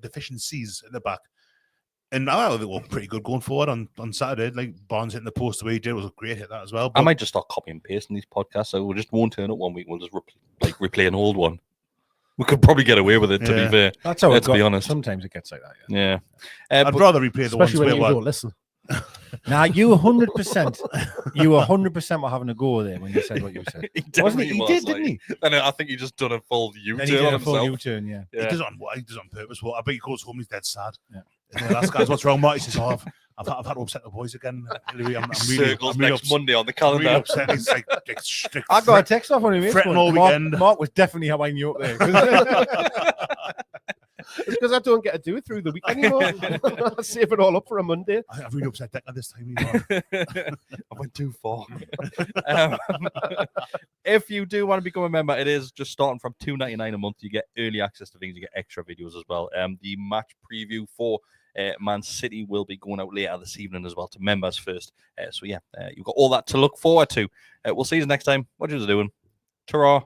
deficiencies in the back. And I think we're pretty good going forward on Saturday. Like Barnes hitting the post the way he did was a great hit that as well. I But might just start copying and pasting these podcasts, so we just won't turn up one week. We'll just replay an old one. We could probably get away with it, to Yeah. be fair. That's how Let's it be got. honest. Sometimes it gets like that. Yeah. I'd But rather replay the ones Especially when where you we're don't listen. Now you 100%, you 100% were having a go there when you said what you said. he Wasn't he? definitely He was, did, like- didn't he? And I think he just done a full U-turn Then he did on a full himself. U-turn, yeah. he Yeah. does it on purpose. Well, I bet he goes home, he's dead sad. Yeah. And then that's guys, what's wrong, Marty? He says, oh, I've had to upset the boys again. Really, I'm really, Circles I'm really next ups- Monday on the I'm really calendar. upset. He's like strict. I got a text off on him. Fretting all Mark, weekend. Mark was definitely having you up there. It's because I don't get to do it through the week anymore. I save it all up for a Monday. I've really upset Declan this time. I went too far. um, if you do want to become a member, it is just starting from $2.99 a month. You get early access to things. You get extra videos as well. The match preview for Man City will be going out later this evening as well to members first. So yeah, you've got all that to look forward to. We'll see you next time. What are you doing? Ta-ra.